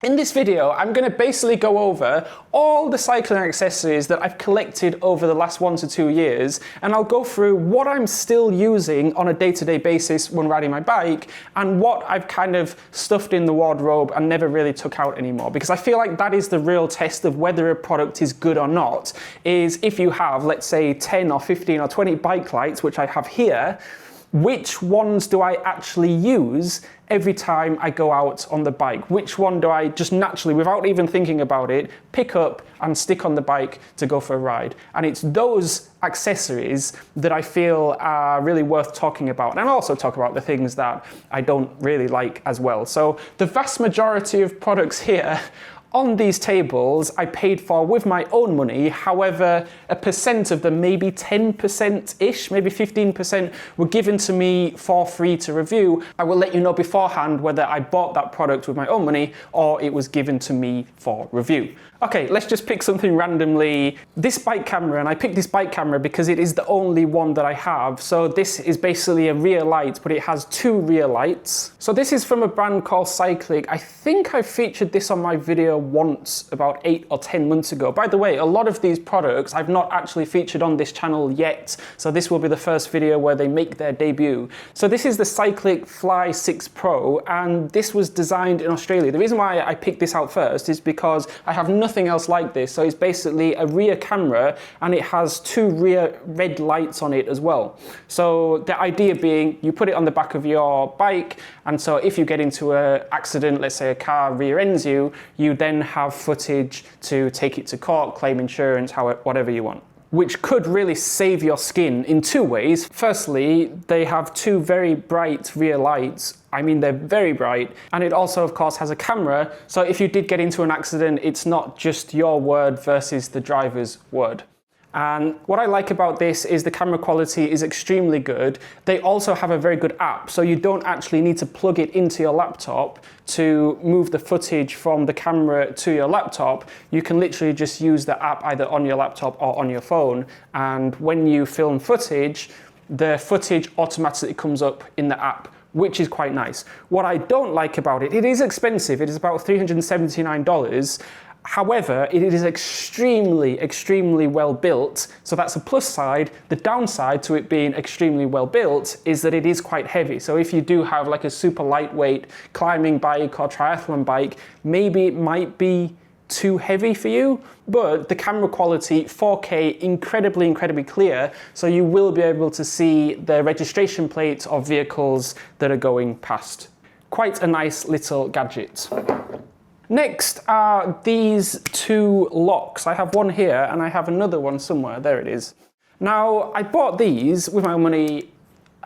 In this video, I'm going to basically go over all the cycling accessories that I've collected over the last 1 to 2 years, and I'll go through what I'm still using on a day-to-day basis when riding my bike, and what I've kind of stuffed in the wardrobe and never really took out anymore. Because I feel like that is the real test of whether a product is good or not, is if you have, let's say, 10 or 15 or 20 bike lights, which I have here, which ones do I actually use every time I go out on the bike? Which one do I just naturally, without even thinking about it, pick up and stick on the bike to go for a ride? And it's those accessories that I feel are really worth talking about. And I'll also talk about the things that I don't really like as well. So the vast majority of products here on these tables I paid for with my own money. However, a percent of them, maybe 10%-ish, maybe 15%, were given to me for free to review. I will let you know beforehand whether I bought that product with my own money or it was given to me for review. Okay, let's just pick something randomly. This bike camera, and I picked this bike camera because it is the only one that I have. So this is basically a rear light, but it has 2 rear lights. So this is from a brand called Cycling. I think I featured this on my video once about 8 or 10 months ago. By the way, a lot of these products I've not actually featured on this channel yet. So this will be the first video where they make their debut. So this is the Cycling Fly 6 Pro, and this was designed in Australia. The reason why I picked this out first is because I have nothing else like this. So it's basically a rear camera and it has 2 rear red lights on it as well. So the idea being you put it on the back of your bike, and so if you get into an accident, let's say a car rear ends you, you then have footage to take it to court, claim insurance, whatever you want, which could really save your skin in 2 ways. Firstly, they have 2 very bright rear lights. I mean, they're very bright, and it also, of course, has a camera, so if you did get into an accident, it's not just your word versus the driver's word. And what I like about this is the camera quality is extremely good. They also have a very good app, so you don't actually need to plug it into your laptop to move the footage from the camera to your laptop. You can literally just use the app either on your laptop or on your phone, and when you film footage, the footage automatically comes up in the app, which is quite nice. What I don't like about it, it is expensive. It is about $379. However, it is extremely, extremely well built. So that's a plus side. The downside to it being extremely well built is that it is quite heavy. So if you do have like a super lightweight climbing bike or triathlon bike, maybe it might be too heavy for you, but the camera quality, 4K, incredibly, incredibly clear, so you will be able to see the registration plates of vehicles that are going past. Quite a nice little gadget. Next are these 2 locks. I have one here and I have another one somewhere. There it is. Now, I bought these with my money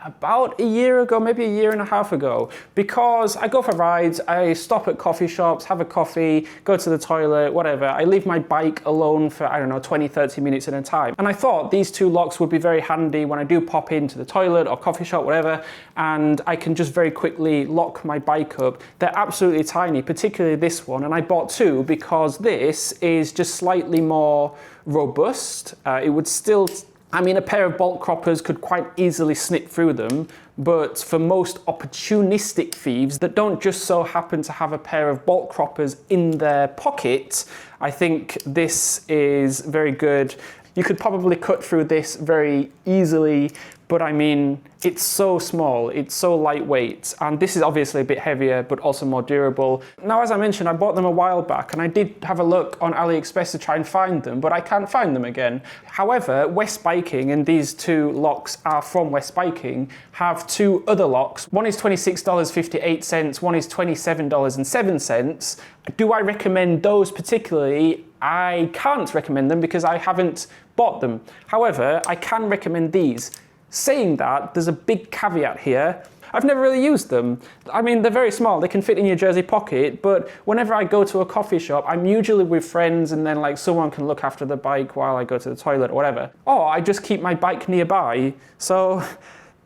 about a year ago, maybe a year and a half ago, because I go for rides, I stop at coffee shops, have a coffee, go to the toilet, whatever. I leave my bike alone for, I don't know, 20, 30 minutes at a time. And I thought these 2 locks would be very handy when I do pop into the toilet or coffee shop, whatever, and I can just very quickly lock my bike up. They're absolutely tiny, particularly this one, and I bought 2 because this is just slightly more robust. It would still, I mean, a pair of bolt croppers could quite easily snip through them, but for most opportunistic thieves that don't just so happen to have a pair of bolt croppers in their pocket, I think this is very good. You could probably cut through this very easily, but I mean, it's so small, it's so lightweight, and this is obviously a bit heavier, but also more durable. Now, as I mentioned, I bought them a while back, and I did have a look on AliExpress to try and find them, but I can't find them again. However, West Biking, and these 2 locks are from West Biking, have 2 other locks. One is $26.58, one is $27.07. Do I recommend those particularly? I can't recommend them because I haven't bought them. However, I can recommend these. Saying that, there's a big caveat here. I've never really used them. I mean, they're very small, they can fit in your jersey pocket, but whenever I go to a coffee shop, I'm usually with friends and then like someone can look after the bike while I go to the toilet or whatever. Or I just keep my bike nearby. So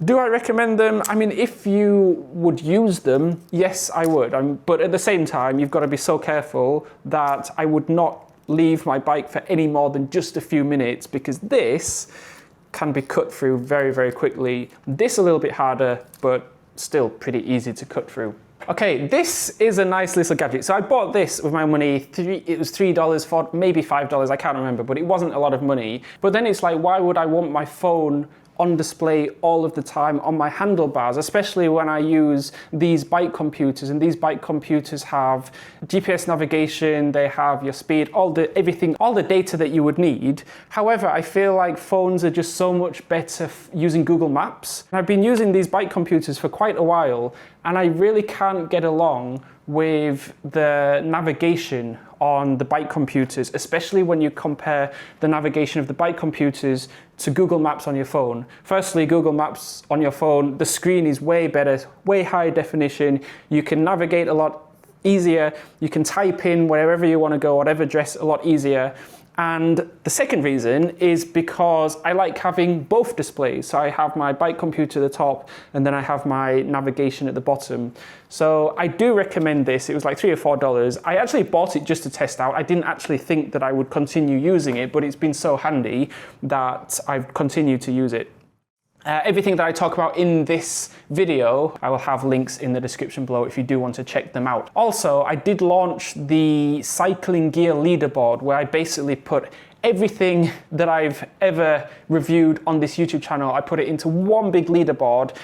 do I recommend them? I mean, if you would use them, yes, I would. But at the same time, you've got to be so careful that I would not leave my bike for any more than just a few minutes, because this can be cut through very, very quickly. This a little bit harder, but still pretty easy to cut through. Okay, this is a nice little gadget. So I bought this with my money. It was $3, $4, maybe $5, I can't remember, but it wasn't a lot of money. But then it's like, why would I want my phone on display all of the time on my handlebars, especially when I use these bike computers, and these bike computers have GPS navigation, they have your speed, everything, all the data that you would need. However, I feel like phones are just so much better using Google Maps. And I've been using these bike computers for quite a while, and I really can't get along with the navigation on the bike computers, especially when you compare the navigation of the bike computers to Google Maps on your phone. Firstly, Google Maps on your phone, the screen is way better, way higher definition. You can navigate a lot easier. You can type in wherever you want to go, whatever address, a lot easier. And the second reason is because I like having both displays. So I have my bike computer at the top, and then I have my navigation at the bottom. So I do recommend this. It was like $3 or $4. I actually bought it just to test out. I didn't actually think that I would continue using it, but it's been so handy that I've continued to use it. Everything that I talk about in this video, I will have links in the description below if you do want to check them out. Also, I did launch the Cycling Gear Leaderboard, where I basically put everything that I've ever reviewed on this YouTube channel. I put it into one big leaderboard.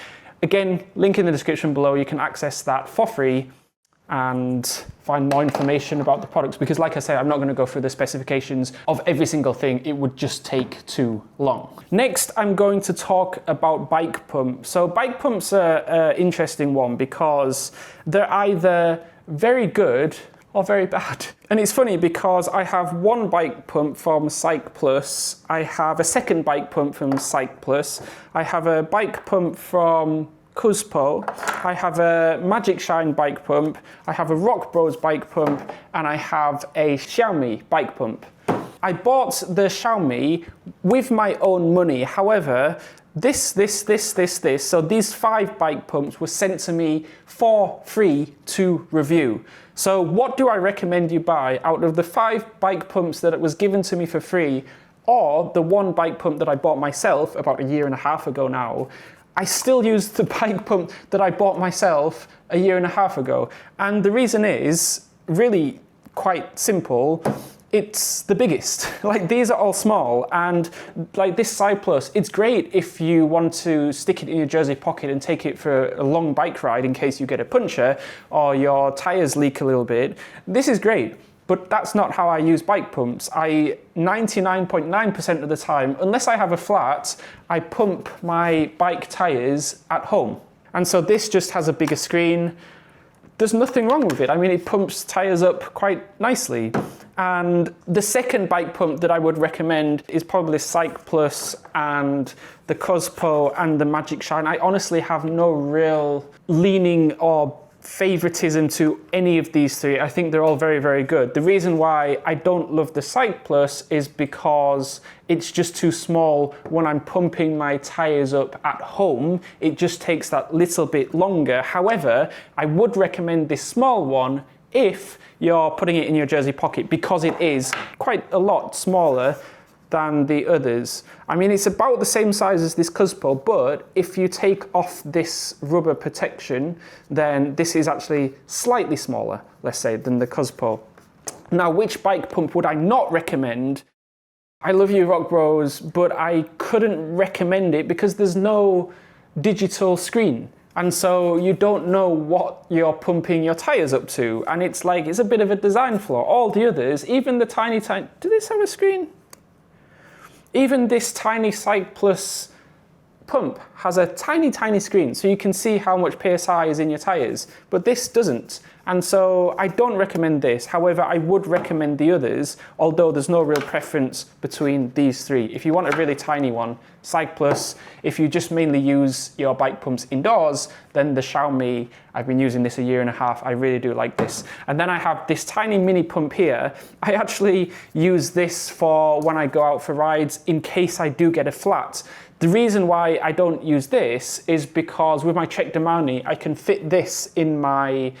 Again, link in the description below. You can access that for free and find more information about the products, because like I said, I'm not going to go through the specifications of every single thing. It would just take too long. Next, I'm going to talk about bike pumps. So bike pumps are an interesting one because they're either very good or very bad. And it's funny because I have one bike pump from Cyc Plus, I have a second bike pump from Cyc Plus, I have a bike pump from Cuspo, I have a Magic Shine bike pump, I have a Rock Bros bike pump, and I have a Xiaomi bike pump. I bought the Xiaomi with my own money. However, so these 5 bike pumps were sent to me for free to review. So what do I recommend you buy out of the 5 bike pumps that was given to me for free, or the one bike pump that I bought myself about 1.5 years ago now? I still use the bike pump that I bought myself 1.5 years ago. And the reason is really quite simple. It's the biggest. Like, these are all small, and like this Cyc Plus, it's great if you want to stick it in your jersey pocket and take it for a long bike ride in case you get a puncture or your tires leak a little bit. This is great. But that's not how I use bike pumps. 99.9% of the time, unless I have a flat, I pump my bike tires at home. And so this just has a bigger screen. There's nothing wrong with it. I mean, it pumps tires up quite nicely. And the second bike pump that I would recommend is probably Cyc Plus and the Cuspo and the Magic Shine. I honestly have no real leaning or favoritism to any of these 3. I think they're all very, very good. The reason why I don't love the Cyc Plus is because it's just too small when I'm pumping my tires up at home. It just takes that little bit longer. However, I would recommend this small one if you're putting it in your jersey pocket, because it is quite a lot smaller than the others. I mean, it's about the same size as this Cuspo, but if you take off this rubber protection, then this is actually slightly smaller, let's say, than the Cuspo. Now, which bike pump would I not recommend? I love you, Rock Bros, but I couldn't recommend it because there's no digital screen. And so you don't know what you're pumping your tires up to. And it's like, it's a bit of a design flaw. All the others, even the tiny, do this have a screen? Even this tiny Cyc Plus pump has a tiny, tiny screen, so you can see how much PSI is in your tires, but this doesn't. And so I don't recommend this. However, I would recommend the others, although there's no real preference between these 3. If you want a really tiny one, Cyc Plus. If you just mainly use your bike pumps indoors, then the Xiaomi, I've been using this 1.5 years. I really do like this. And then I have this tiny mini pump here. I actually use this for when I go out for rides in case I do get a flat. The reason why I don't use this is because with my Trek Domani, I can fit this in my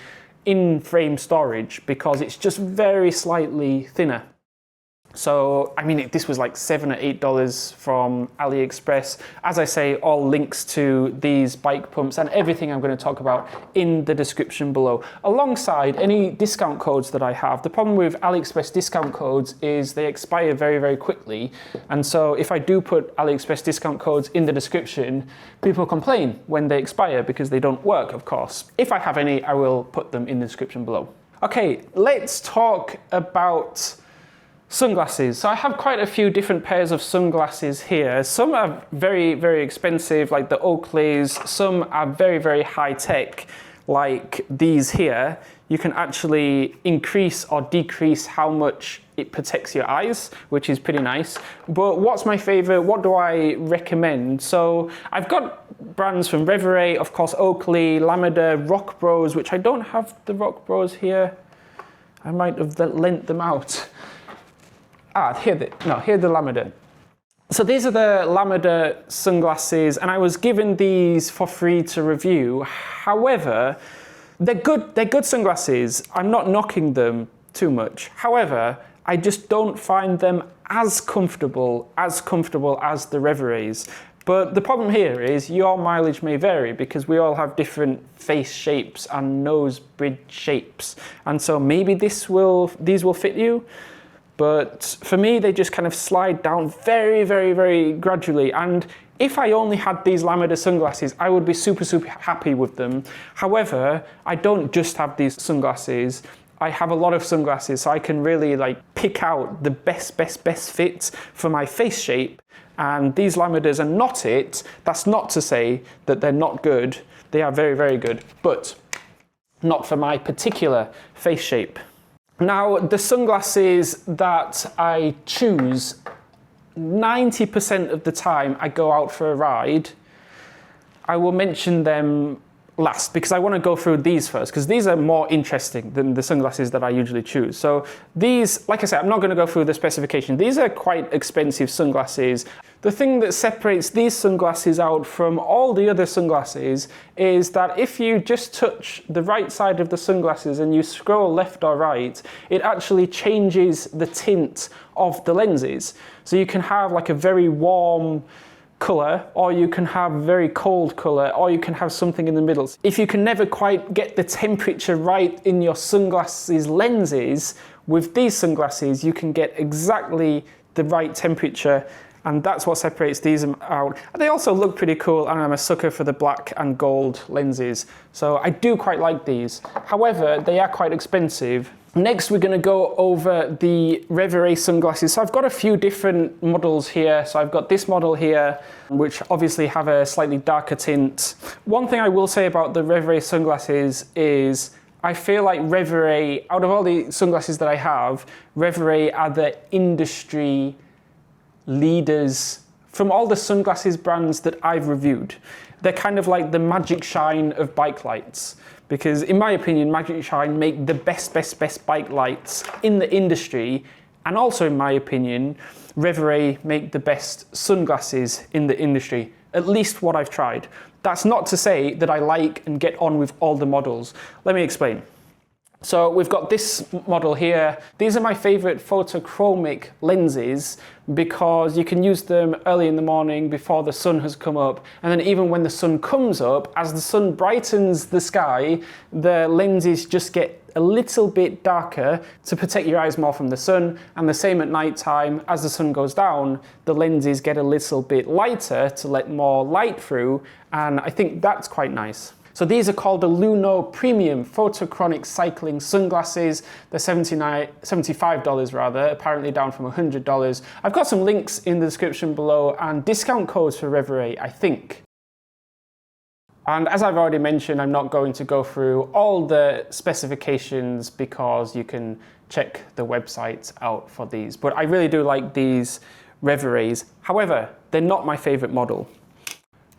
in-frame storage because it's just very slightly thinner. So, I mean, this was like $7 or $8 from AliExpress. As I say, all links to these bike pumps and everything I'm going to talk about in the description below, alongside any discount codes that I have. The problem with AliExpress discount codes is they expire very, very quickly. And so if I do put AliExpress discount codes in the description, people complain when they expire because they don't work, of course. If I have any, I will put them in the description below. Okay, let's talk about sunglasses. So I have quite a few different pairs of sunglasses here. Some are very, very expensive, like the Oakleys. Some are very, very high tech, like these here. You can actually increase or decrease how much it protects your eyes, which is pretty nice. But what's my favorite? What do I recommend? So I've got brands from Reverie, of course, Oakley, Lamada, Rock Bros, which I don't have the Rock Bros here. I might have lent them out. Here the Lamada. So these are the Lamada sunglasses, and I was given these for free to review. However, they're good sunglasses. I'm not knocking them too much. However, I just don't find them as comfortable as the Reveries. But the problem here is your mileage may vary because we all have different face shapes and nose bridge shapes. And so maybe these will fit you. But for me, they just kind of slide down very, very, very gradually. And if I only had these Lamada sunglasses, I would be super, super happy with them. However, I don't just have these sunglasses. I have a lot of sunglasses, so I can really pick out the best fit for my face shape. And these Lamadas are not it. That's not to say that they're not good. They are very, very good, but not for my particular face shape. Now, the sunglasses that I choose, 90% of the time I go out for a ride, I will mention them last because I want to go through these first because these are more interesting than the sunglasses that I usually choose. So these, like I said, I'm not going to go through the specification. These are quite expensive sunglasses. The thing that separates these sunglasses out from all the other sunglasses is that if you just touch the right side of the sunglasses and you scroll left or right, it actually changes the tint of the lenses. So you can have like a very warm color, or you can have a very cold color, or you can have something in the middle. If you can never quite get the temperature right in your sunglasses lenses, with these sunglasses you can get exactly the right temperature, and that's what separates these out. They also look pretty cool, and I'm a sucker for the black and gold lenses, so I do quite like these. However, they are quite expensive. Next, we're going to go over the Reverie sunglasses. So I've got a few different models here. So I've got this model here, which obviously have a slightly darker tint. One thing I will say about the Reverie sunglasses is I feel like Reverie, out of all the sunglasses that I have, Reverie are the industry leaders from all the sunglasses brands that I've reviewed. They're kind of like the Magic Shine of bike lights. Because in my opinion, Magic Shine make the best bike lights in the industry. And also in my opinion, Reverie make the best sunglasses in the industry, at least what I've tried. That's not to say that I like and get on with all the models. Let me explain. So we've got this model here. These are my favorite photochromic lenses because you can use them early in the morning before the sun has come up. And then even when the sun comes up, as the sun brightens the sky, the lenses just get a little bit darker to protect your eyes more from the sun. And the same at night time, as the sun goes down, the lenses get a little bit lighter to let more light through. And I think that's quite nice. So these are called the Luno Premium Photochromic Cycling Sunglasses. They're $75 rather, apparently down from $100. I've got some links in the description below and discount codes for Reverie, I think. And as I've already mentioned, I'm not going to go through all the specifications because you can check the websites out for these. But I really do like these Reveries. However, they're not my favorite model.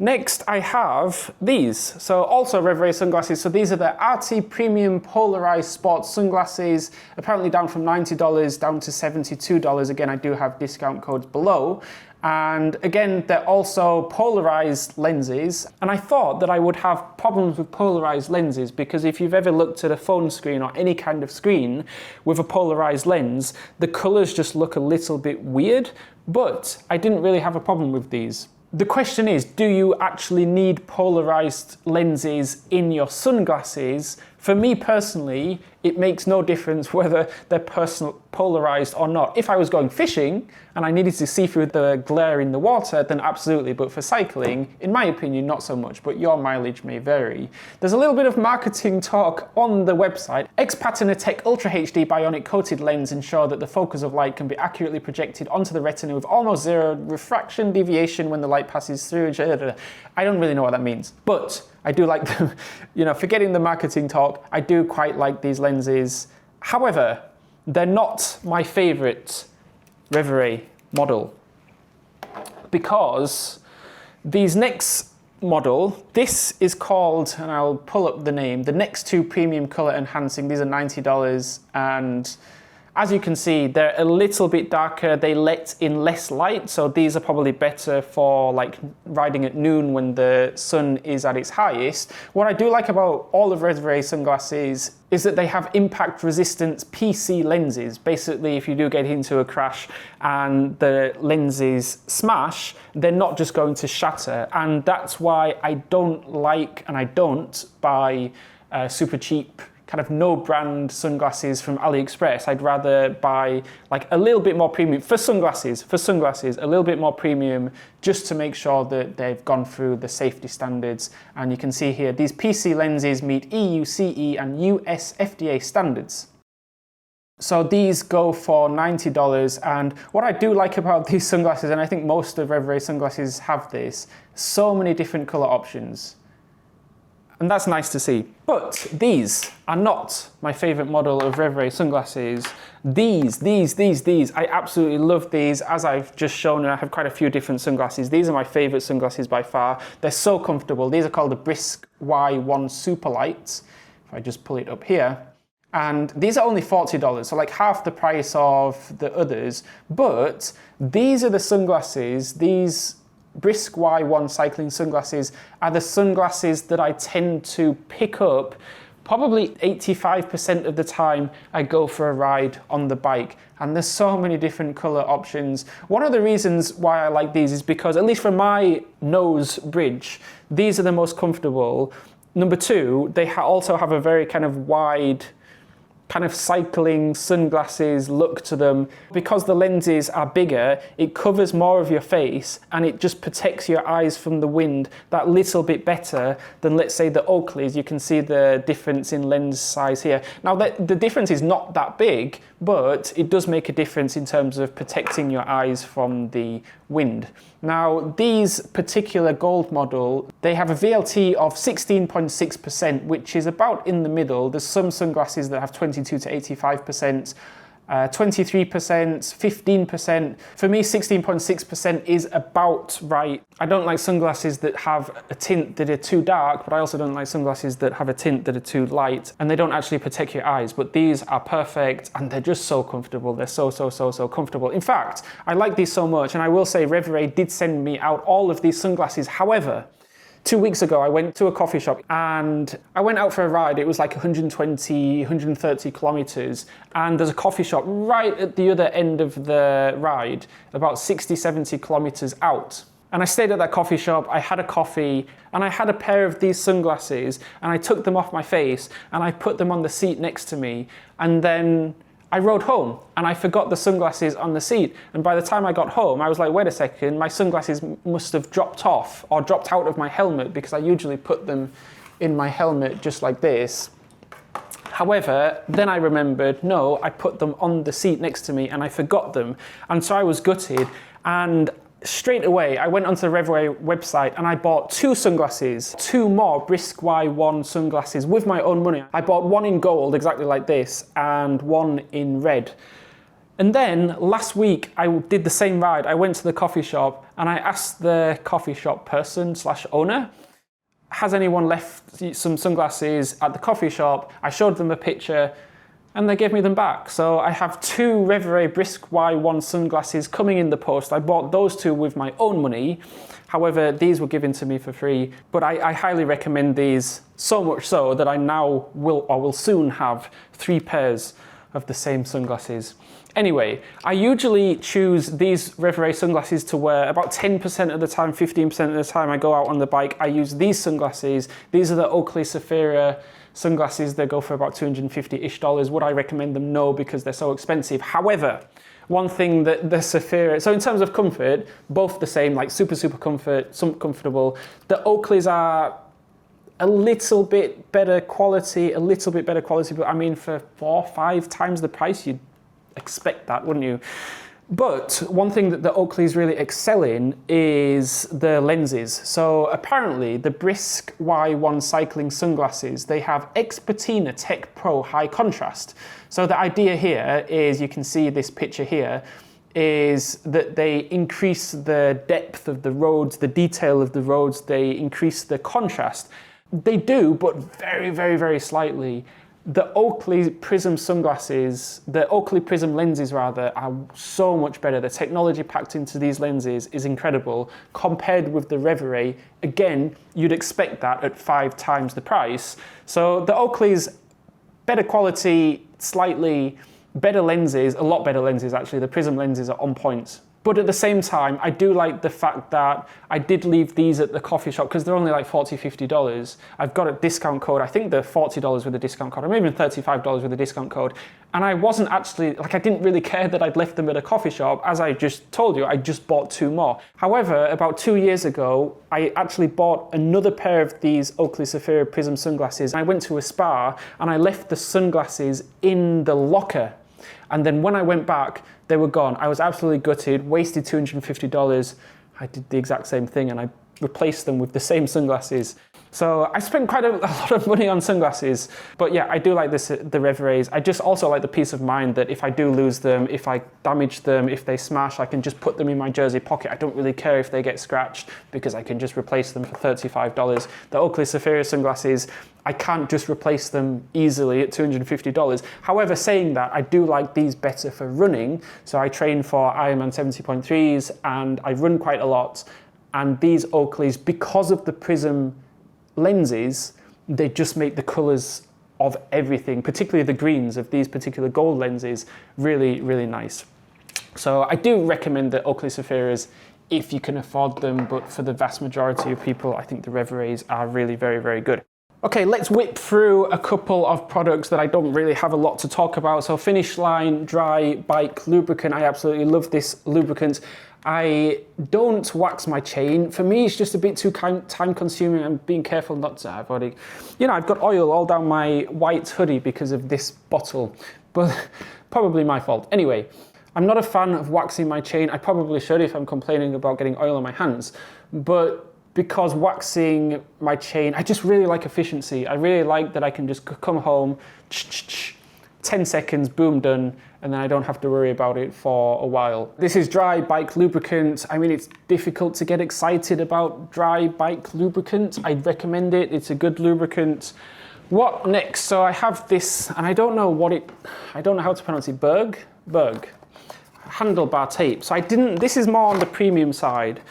Next, I have these. So also Reverie sunglasses. So these are the RT Premium Polarized Sports Sunglasses, apparently down from $90 down to $72. Again, I do have discount codes below. And again, they're also polarized lenses. And I thought that I would have problems with polarized lenses because if you've ever looked at a phone screen or any kind of screen with a polarized lens, the colors just look a little bit weird, but I didn't really have a problem with these. The question is, do you actually need polarized lenses in your sunglasses? For me personally, it makes no difference whether they're polarized or not. If I was going fishing and I needed to see through the glare in the water, then absolutely. But for cycling, in my opinion, not so much, but your mileage may vary. There's a little bit of marketing talk on the website. X-Patina Tech Ultra HD Bionic Coated Lens ensure that the focus of light can be accurately projected onto the retina with almost zero refraction deviation when the light passes through. I don't really know what that means, but I do like them. Forgetting the marketing talk, I do quite like these lenses. However, they're not my favorite Reverie model because these next model, this is called, and I'll pull up the name, the next two Premium Color Enhancing. These are $90, and as you can see, they're a little bit darker. They let in less light, so these are probably better for like riding at noon when the sun is at its highest. What I do like about all of Reverie sunglasses is that they have impact resistant PC lenses. Basically, if you do get into a crash and the lenses smash, they're not just going to shatter. And that's why I don't buy super cheap kind of no brand sunglasses from AliExpress. I'd rather buy like a little bit more premium for sunglasses, a little bit more premium just to make sure that they've gone through the safety standards. And you can see here, these PC lenses meet EU, CE and US FDA standards. So these go for $90, and what I do like about these sunglasses, and I think most of Reverie sunglasses have this, so many different color options. And that's nice to see. But these are not my favorite model of Reverie sunglasses. These, I absolutely love these. As I've just shown, I have quite a few different sunglasses. These are my favorite sunglasses by far. They're so comfortable. These are called the Brisk Y1 Superlights. If I just pull it up here. And these are only $40, so like half the price of the others. But these are the sunglasses, these Brisk Y1 cycling sunglasses are the sunglasses that I tend to pick up probably 85% of the time I go for a ride on the bike. And there's so many different color options. One of the reasons why I like these is because, at least for my nose bridge, these are the most comfortable. Number two, they also have a very kind of wide kind of cycling sunglasses look to them. Because the lenses are bigger, it covers more of your face and it just protects your eyes from the wind that little bit better than, let's say, the Oakleys. You can see the difference in lens size here. Now, the difference is not that big, but it does make a difference in terms of protecting your eyes from the wind. Now, these particular gold model, they have a VLT of 16.6%, which is about in the middle. There's some sunglasses that have 22 to 85%, 23%, 15%. For me, 16.6% is about right. I don't like sunglasses that have a tint that are too dark, but I also don't like sunglasses that have a tint that are too light, and they don't actually protect your eyes. But these are perfect, and they're just so comfortable. They're so comfortable. In fact, I like these so much, and I will say Reverie did send me out all of these sunglasses. However, 2 weeks ago, I went to a coffee shop and I went out for a ride. It was like 120, 130 kilometers. And there's a coffee shop right at the other end of the ride, about 60, 70 kilometers out. And I stayed at that coffee shop, I had a coffee, and I had a pair of these sunglasses, and I took them off my face and I put them on the seat next to me. And then I rode home and I forgot the sunglasses on the seat. And by the time I got home, I was like, wait a second, my sunglasses must have dropped off or dropped out of my helmet, because I usually put them in my helmet just like this. However, then I remembered, no, I put them on the seat next to me and I forgot them. And so I was gutted. And straight away, I went onto the Reverie website and I bought two sunglasses, two more Brisk Y1 sunglasses with my own money. I bought one in gold, exactly like this, and one in red. And then last week I did the same ride. I went to the coffee shop and I asked the coffee shop person / owner, has anyone left some sunglasses at the coffee shop? I showed them a picture and they gave me them back. So I have 2 Reverie Brisk Y1 sunglasses coming in the post. I bought those 2 with my own money. However, these were given to me for free, but I highly recommend these, so much so that I now will soon have 3 pairs of the same sunglasses. Anyway, I usually choose these Reverie sunglasses to wear about 10% of the time, 15% of the time I go out on the bike. I use these sunglasses. These are the Oakley Saphira sunglasses. They go for about $250-ish. Would I recommend them? No, because they're so expensive. However, one thing that the Saphira, so in terms of comfort, both the same, like super comfortable. The Oakleys are a little bit better quality, but I mean for 4 or 5 times the price, you'd expect that, wouldn't you? But one thing that the Oakleys really excel in is the lenses. So apparently the Brisk Y1 cycling sunglasses, they have X Patina Tech Pro high contrast. So the idea here is, you can see this picture here, is that they increase the depth of the roads, the detail of the roads, they increase the contrast. They do, but very slightly. The Oakley Prism sunglasses, the Oakley Prism lenses rather, are so much better. The technology packed into these lenses is incredible compared with the Reverie. Again, you'd expect that at 5 times the price. So the Oakley's better quality, slightly better lenses, a lot better lenses actually. The Prism lenses are on point. But at the same time, I do like the fact that I did leave these at the coffee shop because they're only like $40, $50. I've got a discount code. I think they're $40 with a discount code, or maybe even $35 with a discount code. And I wasn't actually, like, I didn't really care that I'd left them at a coffee shop. As I just told you, I just bought 2 more. However, about 2 years ago, I actually bought another pair of these Oakley Saphira Prism sunglasses. I went to a spa and I left the sunglasses in the locker. And then when I went back, they were gone. I was absolutely gutted, wasted $250. I did the exact same thing and I replaced them with the same sunglasses. So I spent quite a lot of money on sunglasses. But yeah, I do like the Reveries. I just also like the peace of mind that if I do lose them, if I damage them, if they smash, I can just put them in my jersey pocket. I don't really care if they get scratched because I can just replace them for $35. The Oakley Saphira sunglasses, I can't just replace them easily at $250. However, saying that, I do like these better for running. So I train for Ironman 70.3s and I run quite a lot. And these Oakleys, because of the Prism lenses, they just make the colours of everything, particularly the greens of these particular gold lenses, really nice. So I do recommend the Oakley Saphiras if you can afford them, but for the vast majority of people, I think the Reveries are really very good. Okay, let's whip through a couple of products that I don't really have a lot to talk about. So Finish Line Dry Bike Lubricant. I absolutely love this lubricant. I don't wax my chain. For me, it's just a bit too time consuming. I'm being careful not to. I've got oil all down my white hoodie because of this bottle, but probably my fault. Anyway, I'm not a fan of waxing my chain. I probably should if I'm complaining about getting oil on my hands, but because waxing my chain, I just really like efficiency. I really like that I can just come home, 10 seconds, boom, done, and then I don't have to worry about it for a while. This is dry bike lubricant. I mean, it's difficult to get excited about dry bike lubricant. I'd recommend it. It's a good lubricant. What next? So I have this, and I don't know how to pronounce it. Berg? Handlebar tape. So this is more on the premium side.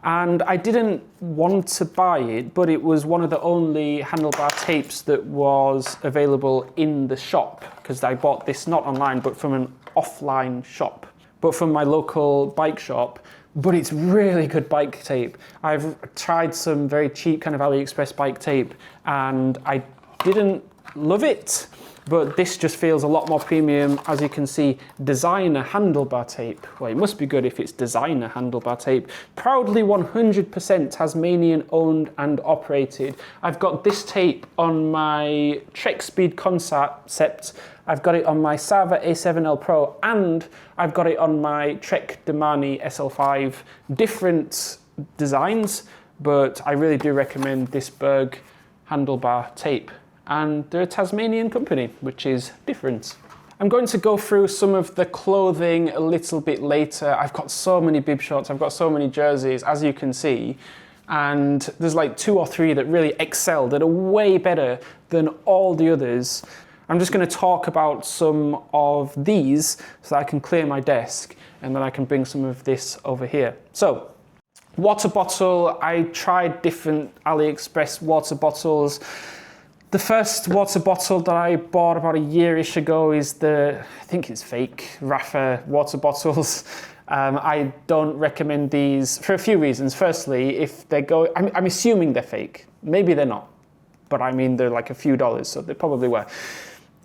And I didn't want to buy it, but it was one of the only handlebar tapes that was available in the shop, because I bought this not online, but from an offline shop, but from my local bike shop. But it's really good bike tape. I've tried some very cheap kind of AliExpress bike tape, and I didn't love it. But this just feels a lot more premium. As you can see, designer handlebar tape. Well, it must be good if it's designer handlebar tape. Proudly 100% Tasmanian owned and operated. I've got this tape on my Trek Speed Concept. I've got it on my Sava A7L Pro, and I've got it on my Trek Damani SL5. Different designs, but I really do recommend this Berg handlebar tape. And they're a Tasmanian company, which is different. I'm going to go through some of the clothing a little bit later. I've got so many bib shorts, I've got so many jerseys, as you can see. And there's like 2 or 3 that really excel, that are way better than all the others. I'm just going to talk about some of these so that I can clear my desk and then I can bring some of this over here. So, water bottle, I tried different AliExpress water bottles. The first water bottle that I bought about a year-ish ago is I think it's fake, Rafa water bottles. I don't recommend these for a few reasons. Firstly, if they're I'm assuming they're fake. Maybe they're not, but I mean, they're like a few dollars, so they probably were.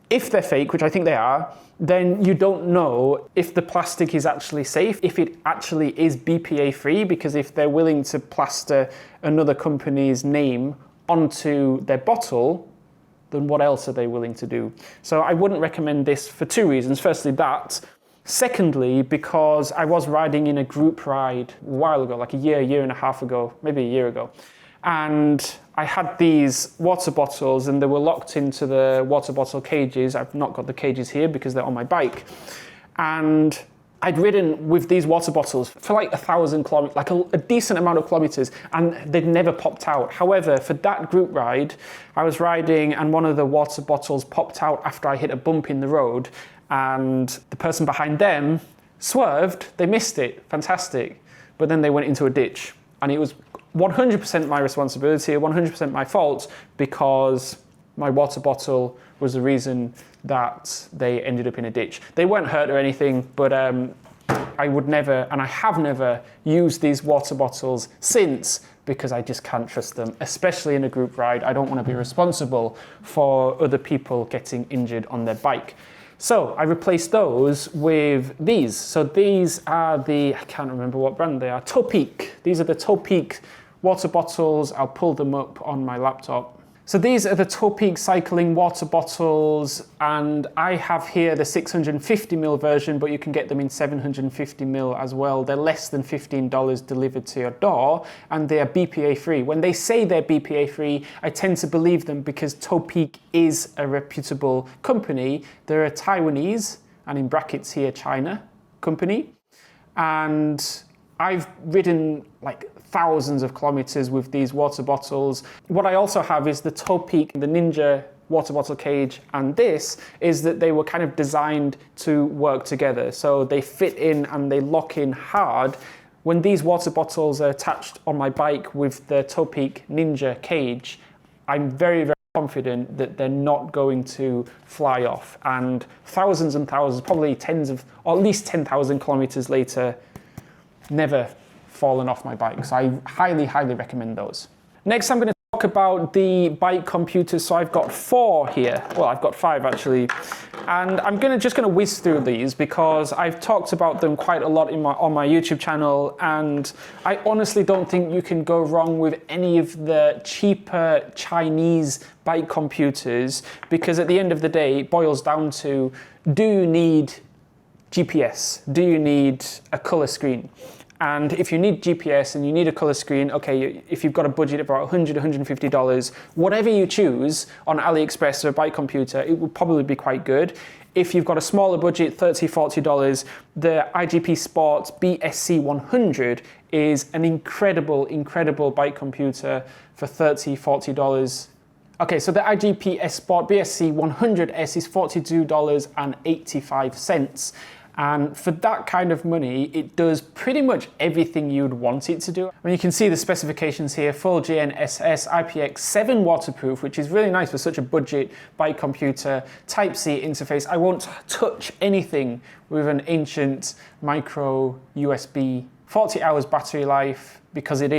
If they're fake, which I think they are, then you don't know if the plastic is actually safe, if it actually is BPA free, because if they're willing to plaster another company's name onto their bottle, then what else are they willing to do? So I wouldn't recommend this for 2 reasons. Firstly, that. Secondly, because I was riding in a group ride a while ago, like a year and a half ago, maybe a year ago. And I had these water bottles and they were locked into the water bottle cages. I've not got the cages here because they're on my bike. And I'd ridden with these water bottles for like 1,000 kilometers, like a decent amount of kilometers, and they'd never popped out. However, for that group ride, I was riding and one of the water bottles popped out after I hit a bump in the road, and the person behind them swerved, they missed it, fantastic. But then they went into a ditch, and it was 100% my responsibility, 100% my fault, because my water bottle was the reason that they ended up in a ditch. They weren't hurt or anything, but I would never, and I have never, used these water bottles since, because I just can't trust them, especially in a group ride. I don't want to be responsible for other people getting injured on their bike. So I replaced those with these. So these are I can't remember what brand they are, Topeak. These are the Topeak water bottles. I'll pull them up on my laptop. So these are the Topeak cycling water bottles, and I have here the 650ml version, but you can get them in 750ml as well. They're less than $15 delivered to your door, and they are BPA free. When they say they're BPA free, I tend to believe them because Topeak is a reputable company. They're a Taiwanese, and in brackets here, China company. And I've ridden like thousands of kilometers with these water bottles. What I also have is the Topeak, the Ninja water bottle cage, and this is that they were kind of designed to work together. So they fit in and they lock in hard. When these water bottles are attached on my bike with the Topeak Ninja cage, I'm very, very confident that they're not going to fly off. And thousands and thousands, probably tens of, or at least 10,000 kilometers later, never fallen off my bike. So I highly, highly recommend those. Next, I'm going to talk about the bike computers. So I've got 4 here. Well, I've got 5 actually. And I'm just going to whiz through these because I've talked about them quite a lot on my YouTube channel. And I honestly don't think you can go wrong with any of the cheaper Chinese bike computers, because at the end of the day, it boils down to, do you need GPS? Do you need a color screen? And if you need GPS and you need a color screen, okay, if you've got a budget of about $100, $150, whatever you choose on AliExpress or a bike computer, it will probably be quite good. If you've got a smaller budget, $30, $40, the IGP Sport BSC 100 is an incredible, incredible bike computer for $30, $40. Okay, so the IGP Sport BSC 100S is $42.85. And for that kind of money, it does pretty much everything you'd want it to do. I mean, you can see the specifications here, full GNSS, IPX7 waterproof, which is really nice for such a budget bike computer, Type-C interface. I won't touch anything with an ancient micro USB, 40 hours battery life, because it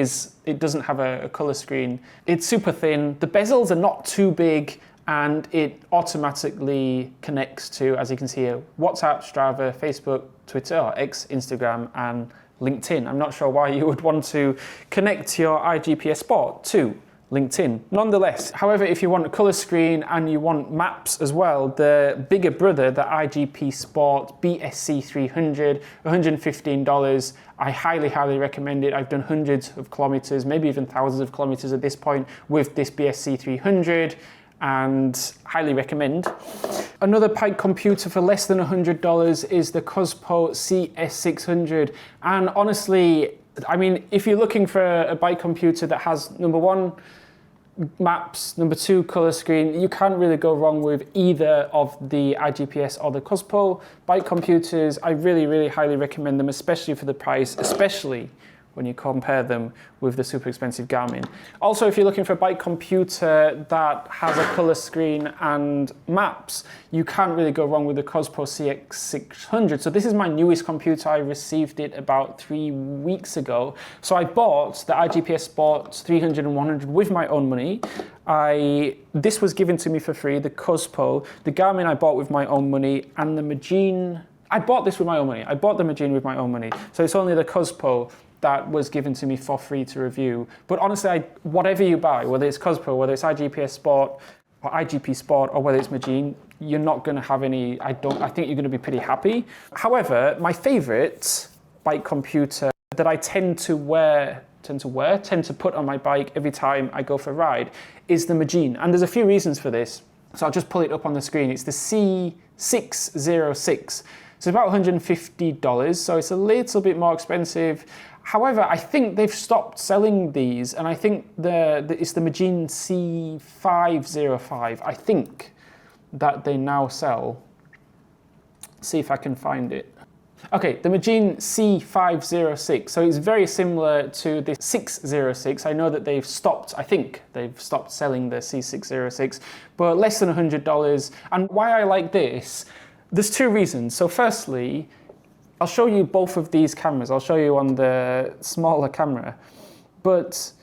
doesn't have a color screen. It's super thin, the bezels are not too big, and it automatically connects to, as you can see here, WhatsApp, Strava, Facebook, Twitter, or X, Instagram, and LinkedIn. I'm not sure why you would want to connect your iGPS Sport to LinkedIn. Nonetheless, however, if you want a color screen and you want maps as well, the bigger brother, the IGP Sport BSC 300, $115. I highly, highly recommend it. I've done hundreds of kilometers, maybe even thousands of kilometers at this point with this BSC 300. and highly recommend. Another bike computer for less than $100 is the Cospo CS600. And honestly, I mean, if you're looking for a bike computer that has, number one, maps, number two, color screen, you can't really go wrong with either of the iGPS or the Cospo bike computers. I really, really highly recommend them, especially for the price, especially when you compare them with the super expensive Garmin. Also, if you're looking for a bike computer that has a color screen and maps, you can't really go wrong with the Cospo CX600. So this is my newest computer. I received it about 3 weeks ago. So I bought the iGPS Sport 300 and 100 with my own money. This was given to me for free, the Cospo. The Garmin I bought with my own money, and the Magine, I bought this with my own money. I bought the Magine with my own money. So it's only the Cospo that was given to me for free to review. But honestly, whatever you buy, whether it's Cospo, whether it's iGPS Sport, or IGP Sport, or whether it's Magine, you're not gonna have any, I think you're gonna be pretty happy. However, my favorite bike computer that I tend to put on my bike every time I go for a ride is the Magine. And there's a few reasons for this. So I'll just pull it up on the screen. It's the C606. It's about $150, so it's a little bit more expensive. However, I think they've stopped selling these, and I think it's the Magine C505, I think, that they now sell. See if I can find it. Okay, the Magine C506, so it's very similar to the 606. I know that I think they've stopped selling the C606, but less than $100. And why I like this, there's two reasons. So firstly, I'll show you both of these cameras. I'll show you on the smaller camera, but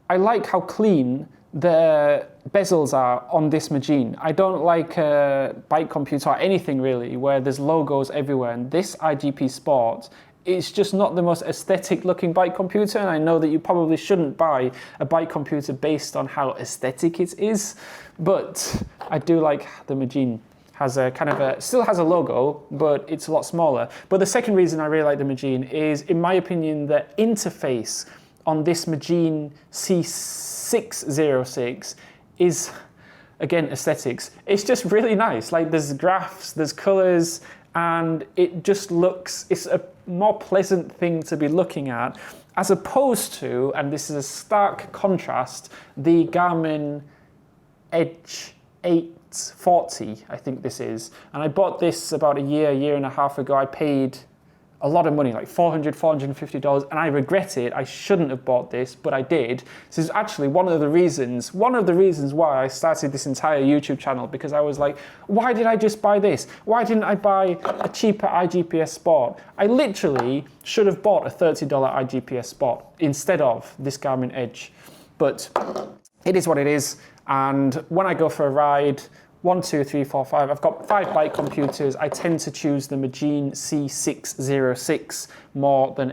I like how clean the bezels are on this Magine. I don't like a bike computer or anything really where there's logos everywhere, and this iGP Sport, it's just not the most aesthetic looking bike computer, and I know that you probably shouldn't buy a bike computer based on how aesthetic it is, but I do like the Magine. Has a kind of still has a logo, but it's a lot smaller. But the second reason I really like the Magine is, in my opinion, the interface on this Magine C606 is, again, aesthetics. It's just really nice. Like, there's graphs, there's colors, and it just looks, it's a more pleasant thing to be looking at, as opposed to, and this is a stark contrast, the Garmin Edge 840, I think this is. And I bought this about a year and a half ago. I paid a lot of money, like $450, and I regret it. I shouldn't have bought this, but I did. This is actually one of the reasons why I started this entire YouTube channel, because I was like, why did I just buy this? Why didn't I buy a cheaper iGPS Sport? I literally should have bought a $30 iGPS Sport instead of this Garmin Edge. But it is what it is. And when I go for a ride, 1, 2, 3, 4, 5, I've got 5 bike computers. I tend to choose the Magine C606 more than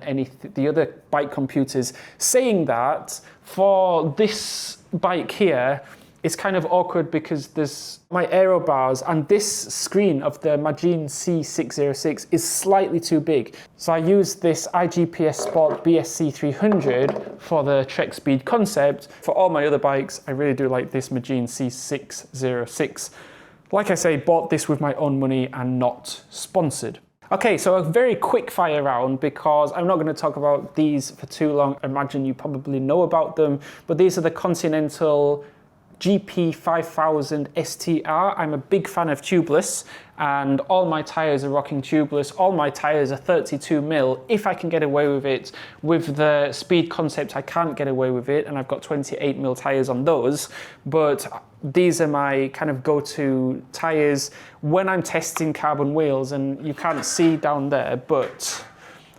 the other bike computers. Saying that, for this bike here, it's kind of awkward because there's my aero bars, and this screen of the Magine C606 is slightly too big. So I use this iGPS Sport BSC 300 for the Trek Speed concept. For all my other bikes, I really do like this Magine C606. Like I say, bought this with my own money and not sponsored. Okay, so a very quick fire round, because I'm not going to talk about these for too long. I imagine you probably know about them, but these are the Continental GP5000 STR. I'm a big fan of tubeless, and all my tires are rocking tubeless. All my tires are 32mm if I can get away with it. With the Speed concept, I can't get away with it, and I've got 28mm tires on those. But these are my kind of go-to tires when I'm testing carbon wheels, and you can't see down there, but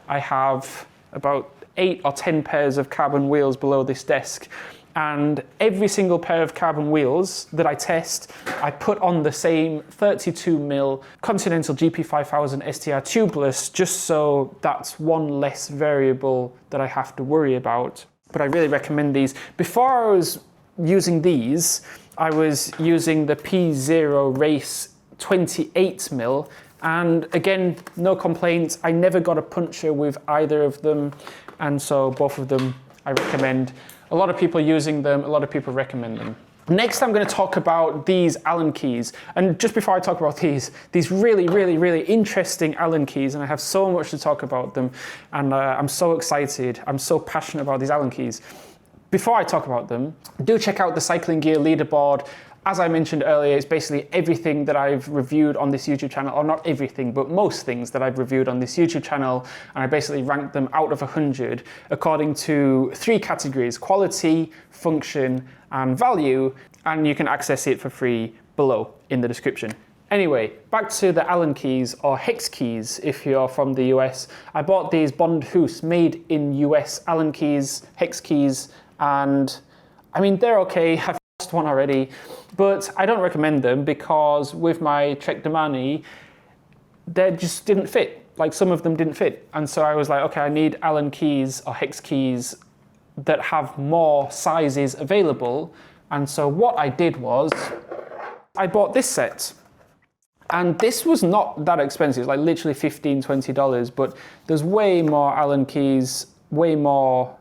I have about 8 or 10 pairs of carbon wheels below this desk. And every single pair of carbon wheels that I test, I put on the same 32mm Continental GP5000 STR tubeless, just so that's one less variable that I have to worry about. But I really recommend these. Before I was using these, I was using the P0 Race 28mm, and again, no complaints. I never got a puncture with either of them, and so both of them I recommend. A lot of people using them, a lot of people recommend them. Next, I'm going to talk about these Allen keys. And just before I talk about these really interesting Allen keys, and I have so much to talk about them, and I'm so excited. I'm so passionate about these Allen keys. Before I talk about them, do check out the Cycling Gear Leaderboard. As I mentioned earlier, it's basically everything that I've reviewed on this YouTube channel, or not everything, but most things that I've reviewed on this YouTube channel, and I basically ranked them out of 100 according to 3 categories: quality, function, and value, and you can access it for free below in the description. Anyway, back to the Allen keys, or hex keys if you're from the US. I bought these Bond Hoos made in US Allen keys, hex keys, and I mean, they're okay. I've lost one already, but I don't recommend them because with my Trek Domani, they just didn't fit. Like, some of them didn't fit. And so I was like, okay, I need Allen keys or hex keys that have more sizes available. And so what I did was I bought this set. And this was not that expensive, like literally $15, $20, but there's way more Allen keys, way more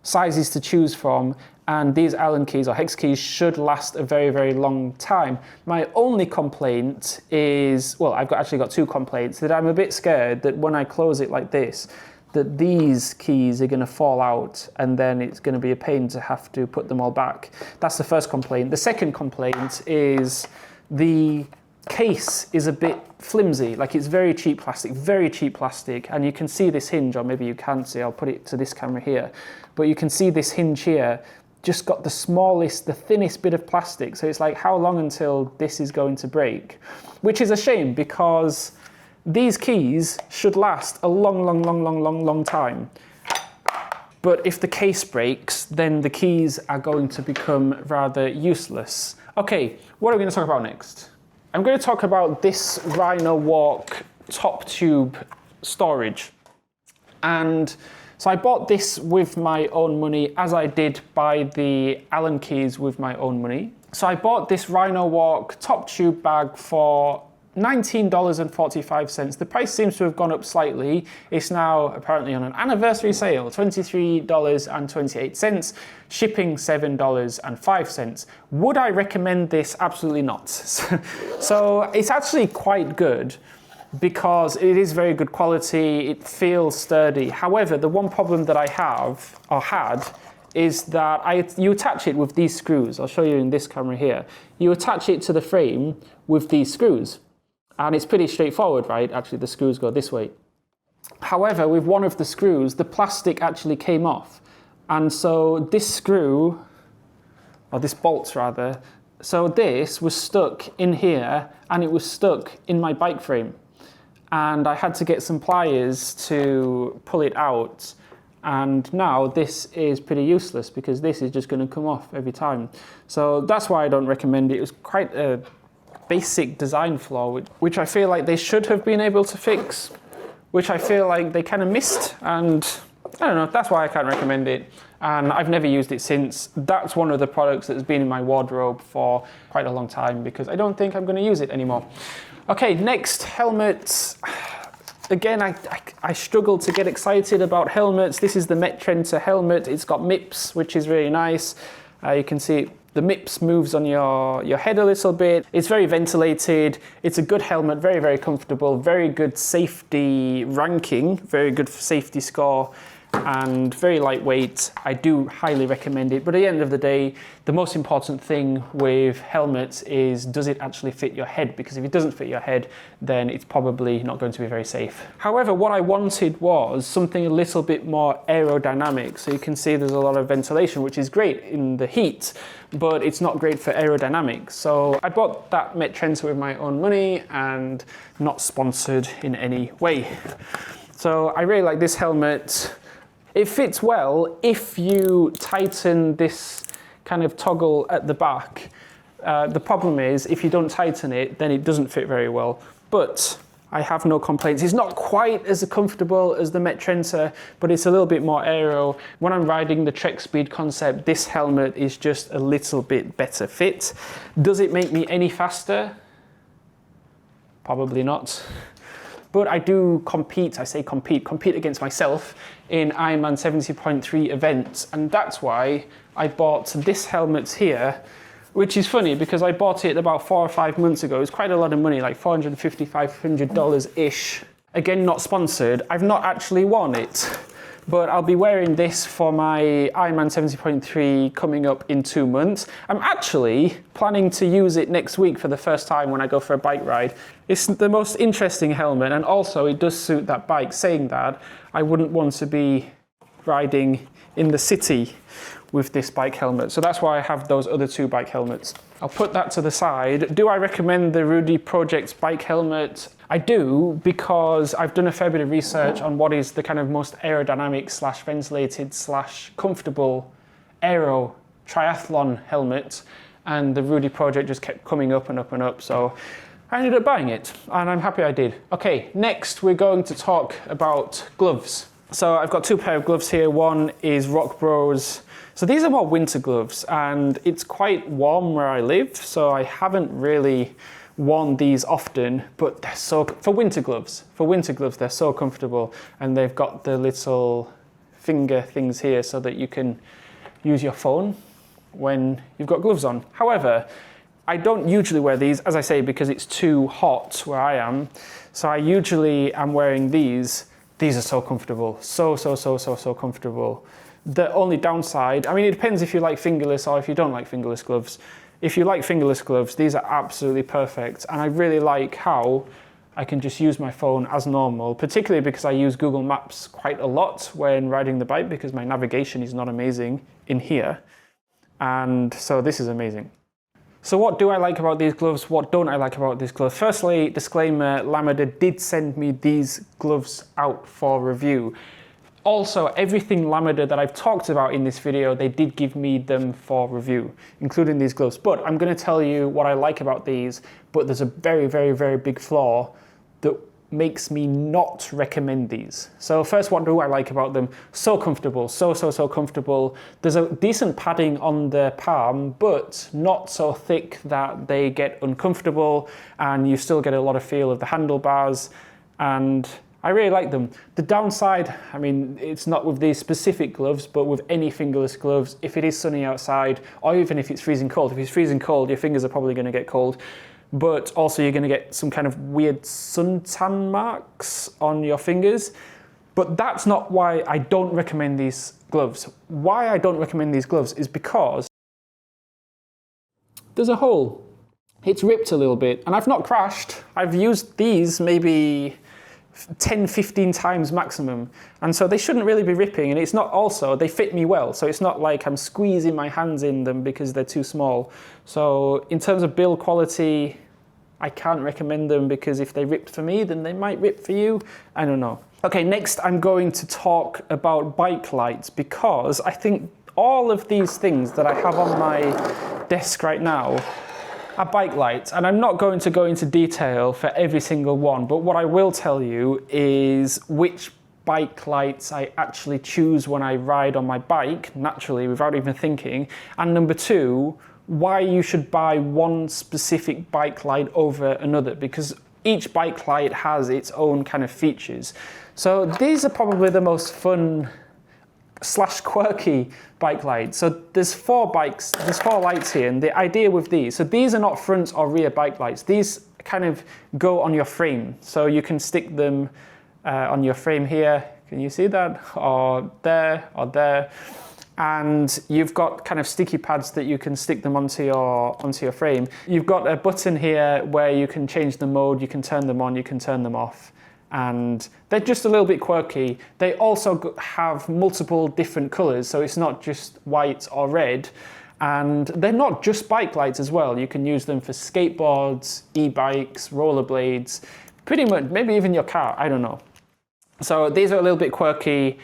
sizes to choose from, and these Allen keys or hex keys should last a very long time. My only complaint is, well, I've actually got 2 complaints, that I'm a bit scared that when I close it like this, that these keys are going to fall out and then it's going to be a pain to have to put them all back. That's the first complaint. The second complaint is the case is a bit flimsy, like it's very cheap plastic, and you can see this hinge, or maybe you can't see, I'll put it to this camera here, but you can see this hinge here just got the smallest, the thinnest bit of plastic, so it's like, how long until this is going to break? Which is a shame, because these keys should last a long time. But if the case breaks, then the keys are going to become rather useless. Okay, what are we going to talk about next? I'm going to talk about this Rhino Walk top tube storage. And so I bought this with my own money, as I did buy the Allen keys with my own money. So I bought this Rhino Walk top tube bag for $19.45. The price seems to have gone up slightly. It's now apparently on an anniversary sale, $23.28, shipping $7.05. Would I recommend this? Absolutely not. So it's actually quite good because it is very good quality, it feels sturdy. However, the one problem that I have, or had, is that you attach it with these screws. I'll show you in this camera here. You attach it to the frame with these screws. And it's pretty straightforward, right? Actually, the screws go this way. However, with one of the screws, the plastic actually came off. And so this screw, or this bolt rather, so this was stuck in here and it was stuck in my bike frame. And I had to get some pliers to pull it out. And now this is pretty useless because this is just going to come off every time. So that's why I don't recommend it. It was quite a basic design flaw, which I feel like they should have been able to fix, which I feel like they kind of missed, and I don't know, that's why I can't recommend it. And I've never used it since. That's one of the products that's been in my wardrobe for quite a long time because I don't think I'm going to use it anymore. Okay, next, helmets. Again, I struggle to get excited about helmets. This is the Metrenta helmet. It's got MIPS, which is really nice. You can see the MIPS moves on your head a little bit. It's very ventilated. It's a good helmet, very comfortable, very good safety ranking, very good safety score, and very lightweight. I do highly recommend it. But at the end of the day, the most important thing with helmets is, does it actually fit your head? Because if it doesn't fit your head, then it's probably not going to be very safe. However, what I wanted was something a little bit more aerodynamic. So you can see there's a lot of ventilation, which is great in the heat, but it's not great for aerodynamics. So I bought that Metrenta with my own money and not sponsored in any way. So I really like this helmet. It fits well if you tighten this kind of toggle at the back. The problem is, if you don't tighten it, then it doesn't fit very well. But I have no complaints. It's not quite as comfortable as the Metrenta, but it's a little bit more aero. When I'm riding the Trek Speed Concept, this helmet is just a little bit better fit. Does it make me any faster? Probably not. But I do compete against myself in Ironman 70.3 events, and that's why I bought this helmet here, which is funny because I bought it about 4 or 5 months ago. It's quite a lot of money, like $450, $500-ish. Again, not sponsored. I've not actually worn it, but I'll be wearing this for my Ironman 70.3 coming up in 2 months. I'm actually planning to use it next week for the first time when I go for a bike ride. It's the most interesting helmet, and also it does suit that bike. Saying that, I wouldn't want to be riding in the city with this bike helmet. So that's why I have those other 2 bike helmets. I'll put that to the side. Do I recommend the Rudy Project bike helmet? I do, because I've done a fair bit of research on what is the kind of most aerodynamic / ventilated / comfortable aero triathlon helmet, and the Rudy Project just kept coming up and up and up, so I ended up buying it, and I'm happy I did. Okay, next we're going to talk about gloves. So I've got 2 pair of gloves here. One is Rock Bros. So these are more winter gloves, and it's quite warm where I live, so I haven't really worn these often, but they're so, for winter gloves, they're so comfortable, and they've got the little finger things here so that you can use your phone when you've got gloves on. However, I don't usually wear these, as I say, because it's too hot where I am, so I usually am wearing these. These are so comfortable, so comfortable. The only downside, I mean, it depends if you like fingerless or if you don't like fingerless gloves. If you like fingerless gloves, these are absolutely perfect. And I really like how I can just use my phone as normal, particularly because I use Google Maps quite a lot when riding the bike, because my navigation is not amazing in here. And so this is amazing. So what do I like about these gloves? What don't I like about these gloves? Firstly, disclaimer, Lamada did send me these gloves out for review. Also, everything Lamada that I've talked about in this video, they did give me them for review, including these gloves. But I'm going to tell you what I like about these, but there's a very big flaw that makes me not recommend these. So first, what do I like about them? So comfortable, so comfortable. There's a decent padding on the palm, but not so thick that they get uncomfortable, and you still get a lot of feel of the handlebars, and I really like them. The downside, I mean, it's not with these specific gloves, but with any fingerless gloves, if it is sunny outside, or even if it's freezing cold. If it's freezing cold, your fingers are probably going to get cold, but also you're going to get some kind of weird suntan marks on your fingers. But that's not why I don't recommend these gloves. Why I don't recommend these gloves is because there's a hole. It's ripped a little bit, and I've not crashed. I've used these maybe 10, 15 times maximum, and so they shouldn't really be ripping. And it's not, also they fit me well, so it's not like I'm squeezing my hands in them because they're too small. So in terms of build quality, I can't recommend them, because if they ripped for me, then they might rip for you. I don't know. Okay, next I'm going to talk about bike lights, because I think all of these things that I have on my desk right now are bike lights, and I'm not going to go into detail for every single one, but what I will tell you is which bike lights I actually choose when I ride on my bike, naturally, without even thinking, and number 2, why you should buy one specific bike light over another, because each bike light has its own kind of features. So these are probably the most fun / quirky bike lights. So there's 4 lights here, and the idea with these, so these are not front or rear bike lights. These kind of go on your frame, so you can stick them on your frame here. Can you see that? Or there. And you've got kind of sticky pads that you can stick them onto your frame. You've got a button here where you can change the mode, you can turn them on, you can turn them off. And they're just a little bit quirky. They also have multiple different colors, so it's not just white or red. And they're not just bike lights as well. You can use them for skateboards, e-bikes, rollerblades, pretty much, maybe even your car, I don't know. So these are a little bit quirky,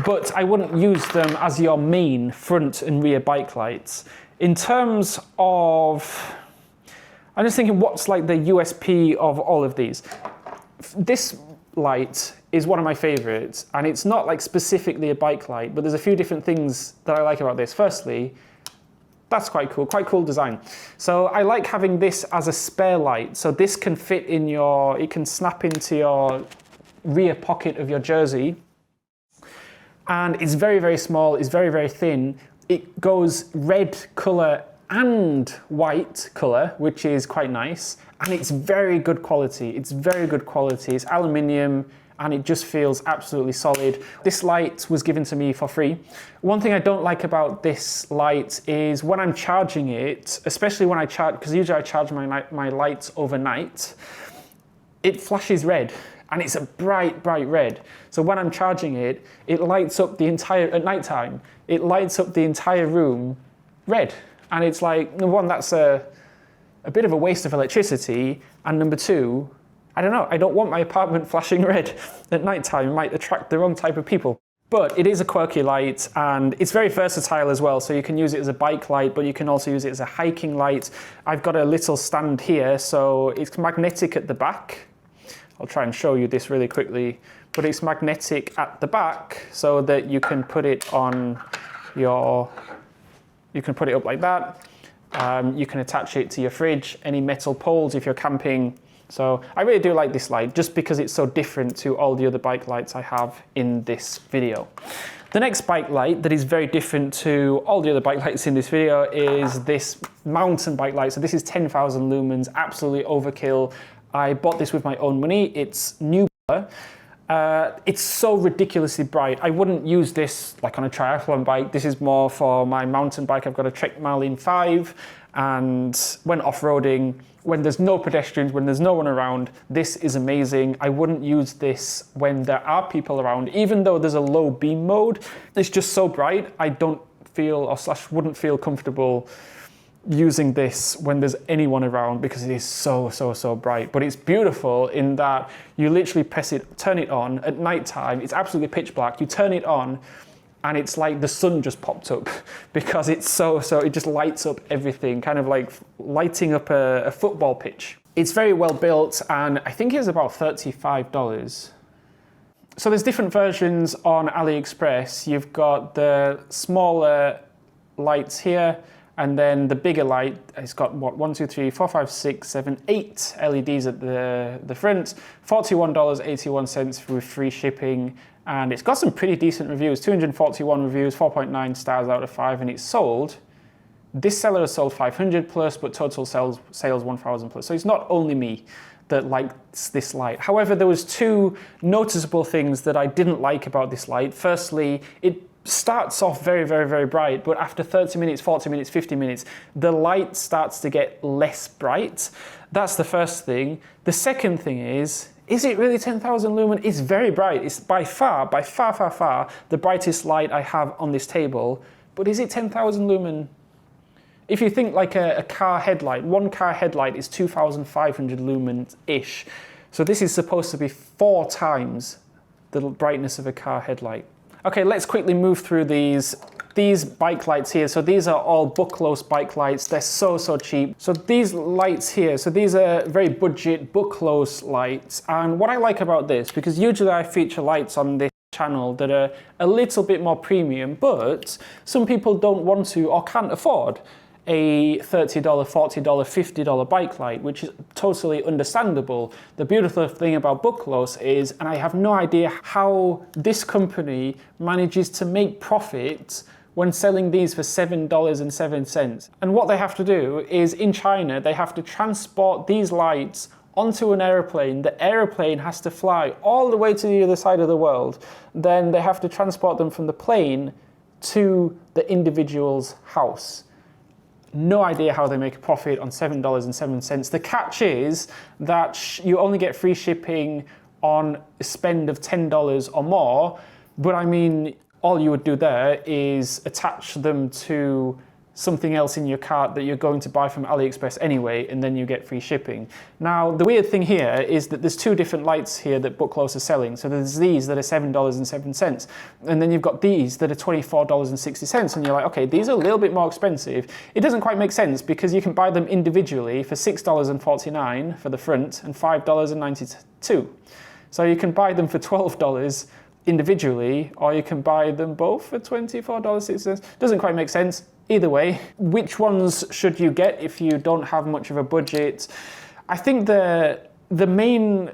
but I wouldn't use them as your main front and rear bike lights. In terms of, I'm just thinking what's like the USP of all of these. This light is one of my favorites, and it's not like specifically a bike light, but there's a few different things that I like about this. Firstly, that's quite cool design. So I like having this as a spare light. So this can fit in it can snap into your rear pocket of your jersey. And it's very small, it's very thin. It goes red colour and white colour, which is quite nice. And it's very good quality. It's very good quality. It's aluminium and it just feels absolutely solid. This light was given to me for free. One thing I don't like about this light is when I'm charging it, especially when I charge, because usually I charge my lights overnight, it flashes red and it's a bright, bright red. So when I'm charging it, it lights up the entire, at nighttime, it lights up the entire room red. And it's like, number one, that's a bit of a waste of electricity. And number two, I don't know, I don't want my apartment flashing red at nighttime. It might attract the wrong type of people. But it is a quirky light and it's very versatile as well. So you can use it as a bike light, but you can also use it as a hiking light. I've got a little stand here, so it's magnetic at the back. I'll try and show you this really quickly, but it's magnetic at the back so that you can put it on your, you can put it up like that. You can attach it to your fridge, any metal poles if you're camping. So I really do like this light just because it's so different to all the other bike lights I have in this video. The next bike light that is very different to all the other bike lights in this video is this mountain bike light. So this is 10,000 lumens, absolutely overkill. I bought this with my own money. It's new. It's so ridiculously bright. I wouldn't use this like on a triathlon bike. This is more for my mountain bike. I've got a Trek Marlin 5 and when off-roading, when there's no pedestrians, when there's no one around, this is amazing. I wouldn't use this when there are people around, even though there's a low beam mode. It's just so bright. I don't feel or slash wouldn't feel comfortable using this when there's anyone around because it is so, so, so bright. But it's beautiful in that you literally press it, turn it on at nighttime. It's absolutely pitch black. You turn it on and it's like the sun just popped up because it's so, it just lights up everything, kind of like lighting up a football pitch. It's very well built and I think it's about $35. So there's different versions on AliExpress. You've got the smaller lights here, and then the bigger light, it's got what, 1, 2, 3, 4, 5, 6, 7, 8 LEDs at the front, $41.81 with free shipping. And it's got some pretty decent reviews, 241 reviews, 4.9 stars out of 5, and it's sold. This seller has sold 500 plus, but total sales 1,000 plus. So it's not only me that likes this light. However, there was two noticeable things that I didn't like about this light. Firstly, it starts off very, very, very bright, but after 30 minutes, 40 minutes, 50 minutes, the light starts to get less bright. That's the first thing. The second thing is it really 10,000 lumen? It's very bright. It's by far, the brightest light I have on this table. But is it 10,000 lumen? If you think like a car headlight, one car headlight is 2,500 lumens-ish. So this is supposed to be 4 times the brightness of a car headlight. Okay, let's quickly move through these bike lights here. So these are all book-close bike lights. They're so, so cheap. So these lights here, so these are very budget, book-close lights. And what I like about this, because usually I feature lights on this channel that are a little bit more premium, but some people don't want to or can't afford a $30, $40, $50 bike light, which is totally understandable. The beautiful thing about book close is, and I have no idea how this company manages to make profit when selling these for $7.07. And what they have to do is, in China, they have to transport these lights onto an aeroplane. The aeroplane has to fly all the way to the other side of the world. Then they have to transport them from the plane to the individual's house. No idea how they make a profit on $7.07. The catch is that you only get free shipping on a spend of $10 or more, but I mean, all you would do there is attach them to something else in your cart that you're going to buy from AliExpress anyway, and then you get free shipping. Now, the weird thing here is that there's 2 different lights here that Book Close are selling. So there's these that are $7.07, and then you've got these that are $24.60, and you're like, okay, these are a little bit more expensive. It doesn't quite make sense because you can buy them individually for $6.49 for the front and $5.92. So you can buy them for $12 individually, or you can buy them both for $24.60. Doesn't quite make sense. Either way, which ones should you get if you don't have much of a budget? I think the main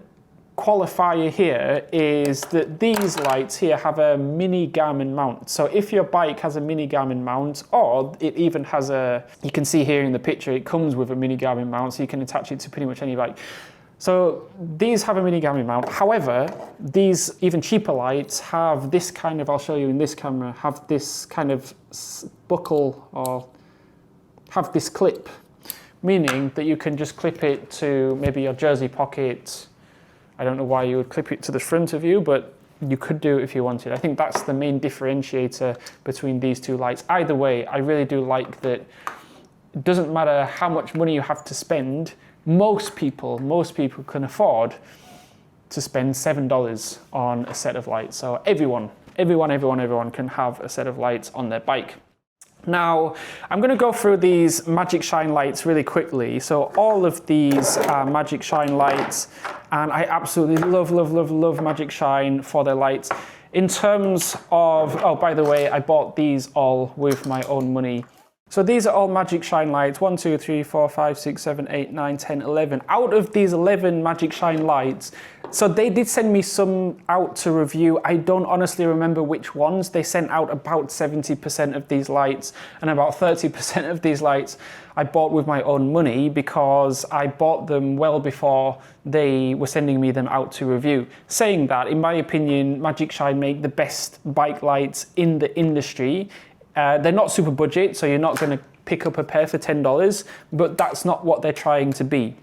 qualifier here is that these lights here have a mini Garmin mount. So if your bike has a mini Garmin mount, or it even has you can see here in the picture, it comes with a mini Garmin mount, so you can attach it to pretty much any bike. So these have a mini Garmin mount. However, these even cheaper lights have this kind of, I'll show you in this camera, have this kind of buckle or have this clip, meaning that you can just clip it to maybe your jersey pocket. I don't know why you would clip it to the front of you, but you could do it if you wanted. I think that's the main differentiator between these two lights. Either way, I really do like that it doesn't matter how much money you have to spend. Most people can afford to spend $7 on a set of lights. So everyone can have a set of lights on their bike. Now, I'm going to go through these Magic Shine lights really quickly. So all of these are Magic Shine lights, and I absolutely love Magic Shine for their lights. In terms of, oh, by the way, I bought these all with my own money. So these are all Magic Shine lights, 1, 2, 3, 4, 5, 6, 7, 8, 9, 10, 11. Out of these 11 Magic Shine lights, so they did send me some out to review. I don't honestly remember which ones. They sent out about 70% of these lights, and about 30% of these lights I bought with my own money because I bought them well before they were sending me them out to review. Saying that, in my opinion, Magic Shine make the best bike lights in the industry. They're not super budget, so you're not going to pick up a pair for $10, but that's not what they're trying to be.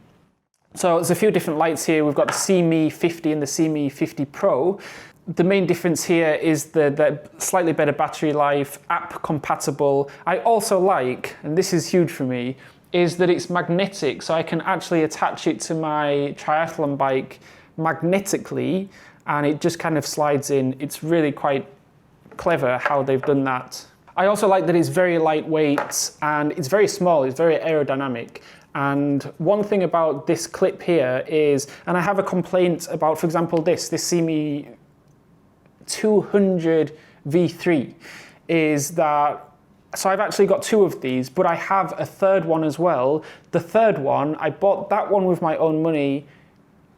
So there's a few different lights here. We've got the CMe 50 and the CMe 50 Pro. The main difference here is the slightly better battery life, app compatible. I also like, and this is huge for me, is that it's magnetic, so I can actually attach it to my triathlon bike magnetically, and it just kind of slides in. It's really quite clever how they've done that. I also like that it's very lightweight and it's very small, it's very aerodynamic. And one thing about this clip here is, and I have a complaint about, for example, this CMe 200 V3, is that, so I've actually got two of these, but I have a third one as well. The third one, I bought that one with my own money,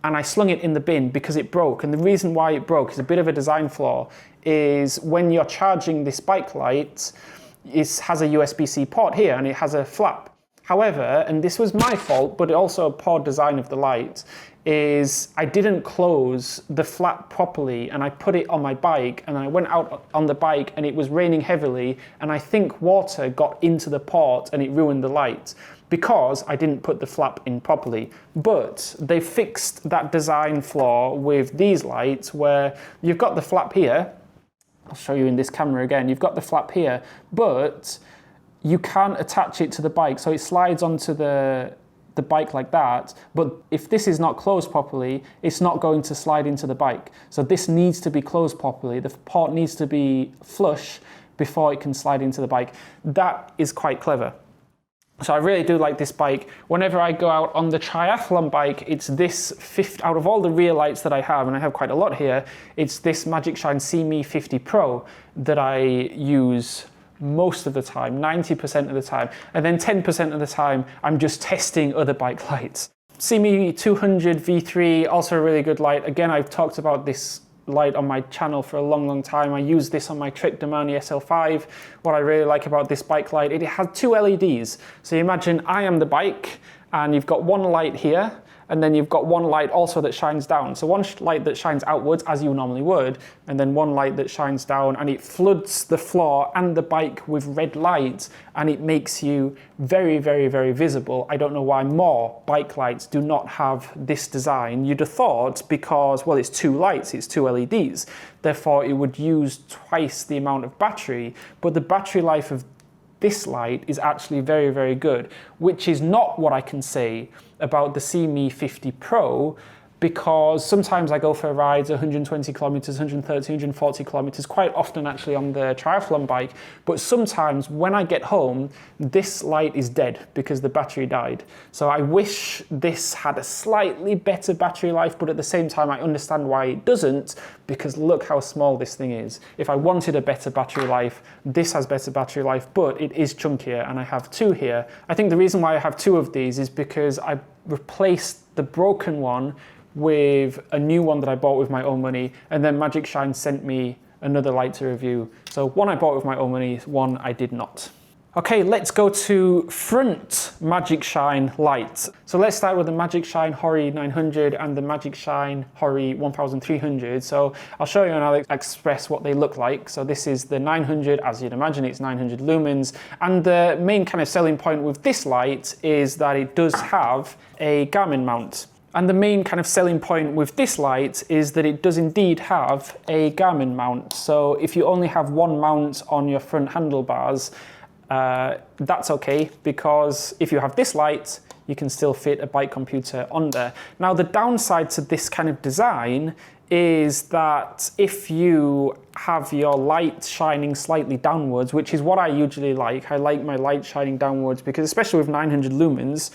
and I slung it in the bin because it broke. And the reason why it broke is a bit of a design flaw, is when you're charging this bike light, it has a USB-C port here and it has a flap. However, and this was my fault, but also a poor design of the light, is I didn't close the flap properly, and I put it on my bike, and I went out on the bike and it was raining heavily, and I think water got into the port and it ruined the light, because I didn't put the flap in properly. But they fixed that design flaw with these lights, where you've got the flap here. I'll show you in this camera again. You've got the flap here, but you can't attach it to the bike. So it slides onto the bike like that. But if this is not closed properly, it's not going to slide into the bike. So this needs to be closed properly. The port needs to be flush before it can slide into the bike. That is quite clever. So I really do like this bike. Whenever I go out on the triathlon bike, it's this out of all the rear lights that I have, and I have quite a lot here, it's this Magic Shine CMe 50 Pro that I use most of the time, 90% of the time. And then 10% of the time, I'm just testing other bike lights. CMe 200 V3, also a really good light. Again, I've talked about this light on my channel for a long time. I use this on my Trek Domani SL5. What I really like about this bike light, it has two LEDs. So you imagine I am the bike, and you've got one light here, and then you've got one light also that shines down. So one light that shines outwards, as you normally would, and then one light that shines down, and it floods the floor and the bike with red light, and it makes you very visible. I don't know why more bike lights do not have this design. You'd have thought, because, well, it's two lights, it's two LEDs, therefore it would use twice the amount of battery, but the battery life of this light is actually very good, which is not what I can say about the CMe 50 Pro, because sometimes I go for rides 120 kilometers, 130, 140 kilometers, quite often actually on the triathlon bike, but sometimes when I get home, this light is dead because the battery died. So I wish this had a slightly better battery life, but at the same time I understand why it doesn't, because look how small this thing is. If I wanted a better battery life, this has better battery life, but it is chunkier, and I have two here. I think the reason why I have two of these is because I replaced the broken one with a new one that I bought with my own money, and then Magic Shine sent me another light to review. So one I bought with my own money, one I did not. Okay, let's go to front Magic Shine lights. So let's start with the Magic Shine Hori 900 and the Magic Shine Hori 1300. So I'll show you on AliExpress what they look like. So this is the 900, as you'd imagine, it's 900 lumens. And the main kind of selling point with this light is that it does have a Garmin mount. And the main kind of selling point with this light is that it does indeed have a Garmin mount. So if you only have one mount on your front handlebars, that's okay, because if you have this light, you can still fit a bike computer on there. Now, the downside to this kind of design is that if you have your light shining slightly downwards, which is what I usually like, I like my light shining downwards because especially with 900 lumens,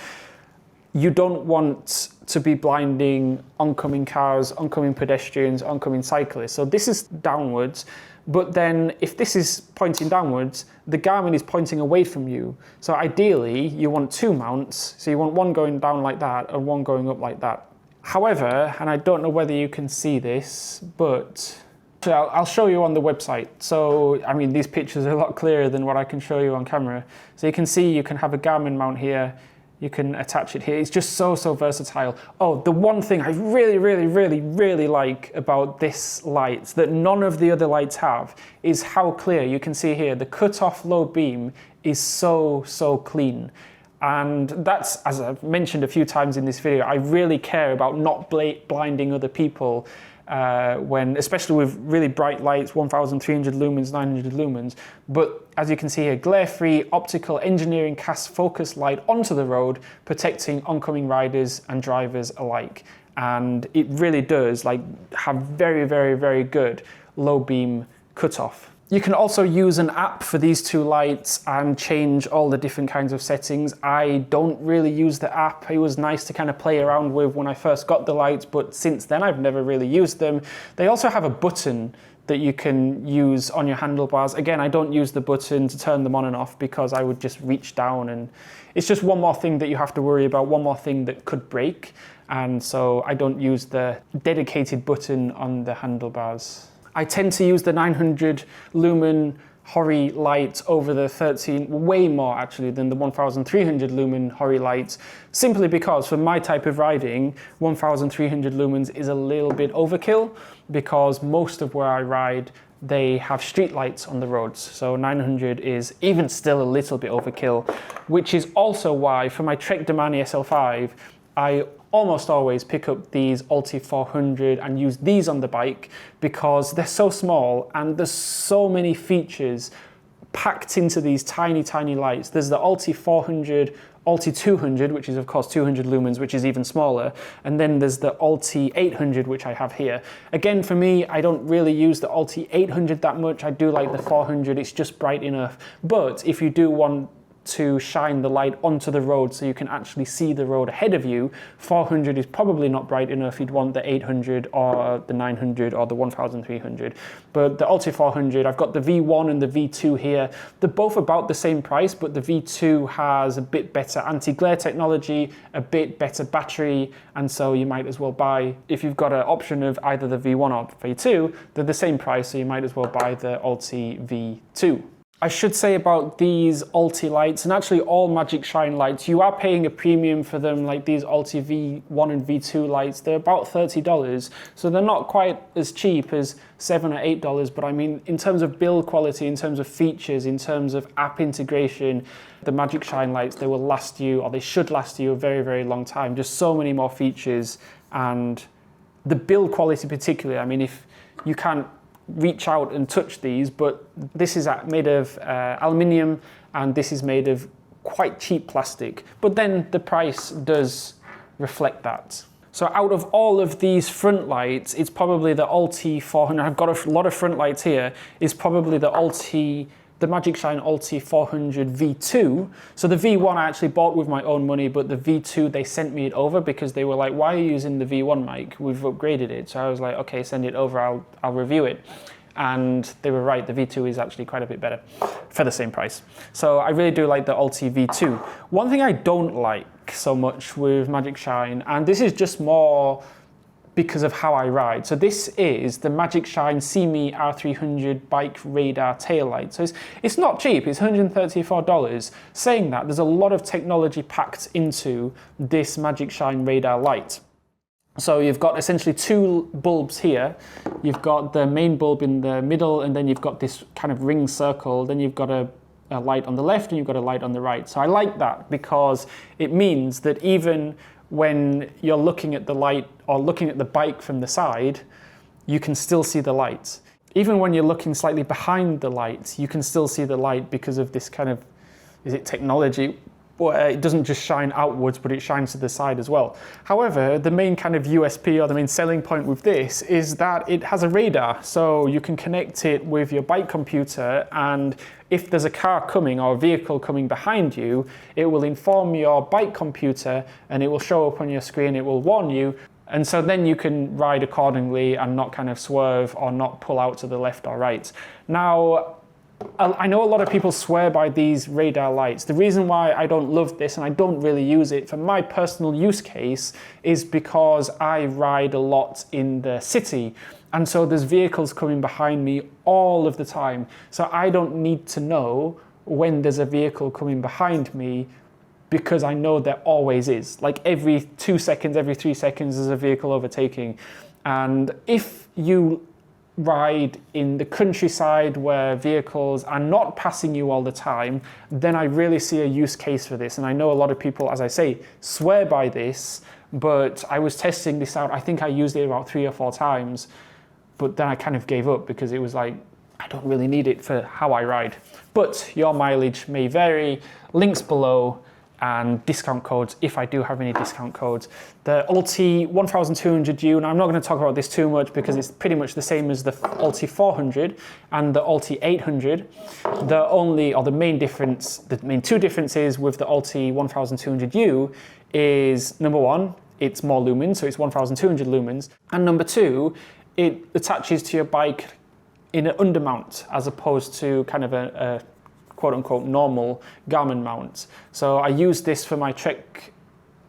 you don't want to be blinding oncoming cars, oncoming pedestrians, oncoming cyclists. So this is downwards, but then if this is pointing downwards, the Garmin is pointing away from you. So ideally, you want two mounts. So you want one going down like that and one going up like that. However, and I don't know whether you can see this, but I'll show you on the website. So, I mean, these pictures are a lot clearer than what I can show you on camera. So you can see you can have a Garmin mount here. You can attach it here. It's just so versatile. Oh, the one thing I really like about this light that none of the other lights have is how clear. You can see here, the cut-off low beam is so clean. And that's, as I've mentioned a few times in this video, I really care about not blinding other people especially with really bright lights, 1300 lumens, 900 lumens. But as you can see here, glare-free optical engineering cast focus light onto the road, protecting oncoming riders and drivers alike. And it really does have very good low beam cutoff. You can also use an app for these two lights and change all the different kinds of settings. I don't really use the app. It was nice to kind of play around with when I first got the lights, but since then I've never really used them. They also have a button that you can use on your handlebars. Again, I don't use the button to turn them on and off because I would just reach down, and it's just one more thing that you have to worry about, one more thing that could break. And so I don't use the dedicated button on the handlebars. I tend to use the 900 lumen Hori light over the 13, way more actually than the 1300 lumen Hori lights, simply because for my type of riding, 1300 lumens is a little bit overkill because most of where I ride, they have street lights on the roads. So 900 is even still a little bit overkill, which is also why for my Trek Domani SL5, I almost always pick up these Ulti 400 and use these on the bike because they're so small and there's so many features packed into these tiny lights. There's the Ulti 400, Ulti 200, which is of course 200 lumens, which is even smaller. And then there's the Ulti 800, which I have here. Again, for me, I don't really use the Ulti 800 that much. I do like the 400, it's just bright enough. But if you do want to shine the light onto the road so you can actually see the road ahead of you, 400 is probably not bright enough. You'd want the 800 or the 900 or the 1300. But the Ulti 400, I've got the V1 and the V2 here. They're both about the same price, but the V2 has a bit better anti-glare technology, a bit better battery, and so you might as well buy, if you've got an option of either the V1 or V2, they're the same price, so you might as well buy the Ulti V2. I should say about these Ulti lights, and actually all Magic Shine lights, you are paying a premium for them, like these Ulti V1 and V2 lights. They're about $30, so they're not quite as cheap as $7 or $8, but I mean, in terms of build quality, in terms of features, in terms of app integration, the Magic Shine lights, they will last you, or they should last you a very long time. Just so many more features, and the build quality particularly, I mean, if you can't reach out and touch these, but this is made of aluminium and this is made of quite cheap plastic, but then the price does reflect that. So out of all of these front lights, it's probably the Ulti 400, I've got a lot of front lights here, is probably the Magic Shine Ulti 400 V2. So the V1 I actually bought with my own money, but the V2, they sent me it over because they were like, why are you using the V1 mic? We've upgraded it. So I was like, okay, send it over, I'll review it. And they were right, the V2 is actually quite a bit better for the same price. So I really do like the Ulti V2. One thing I don't like so much with Magic Shine, and this is just more because of how I ride. So this is the Magic Shine See Me R300 bike radar taillight. So it's not cheap, it's $134. Saying that, there's a lot of technology packed into this Magic Shine radar light. So you've got essentially two bulbs here. You've got the main bulb in the middle, and then you've got this kind of ring circle. Then you've got a light on the left, and you've got a light on the right. So I like that because it means that even when you're looking at the light or looking at the bike from the side, you can still see the light. Even when you're looking slightly behind the light, you can still see the light because of this kind of, is it technology? Well, it doesn't just shine outwards, but it shines to the side as well. However, the main kind of USP or the main selling point with this is that it has a radar. So you can connect it with your bike computer, and if there's a car coming or a vehicle coming behind you, it will inform your bike computer and it will show up on your screen, it will warn you. And so then you can ride accordingly and not kind of swerve or not pull out to the left or right. Now, I know a lot of people swear by these radar lights. The reason why I don't love this and I don't really use it for my personal use case is because I ride a lot in the city. And so there's vehicles coming behind me all of the time. So I don't need to know when there's a vehicle coming behind me because I know there always is. Like every 2 seconds, every 3 seconds, there's a vehicle overtaking. And if you ride in the countryside where vehicles are not passing you all the time, then I really see a use case for this. And I know a lot of people, as I say, swear by this, but I was testing this out. I think I used it about 3 or 4 times, but then I kind of gave up because it was like, I don't really need it for how I ride. But your mileage may vary. Links below and discount codes if I do have any discount codes. The Ulti 1200U, and I'm not going to talk about this too much because it's pretty much the same as the Ulti 400 and the Ulti 800. The main two differences with the Ulti 1200U is, number one, it's more lumens, so it's 1200 lumens, and number two, it attaches to your bike in an undermount as opposed to kind of a quote-unquote normal Garmin mount. So I use this for my Trek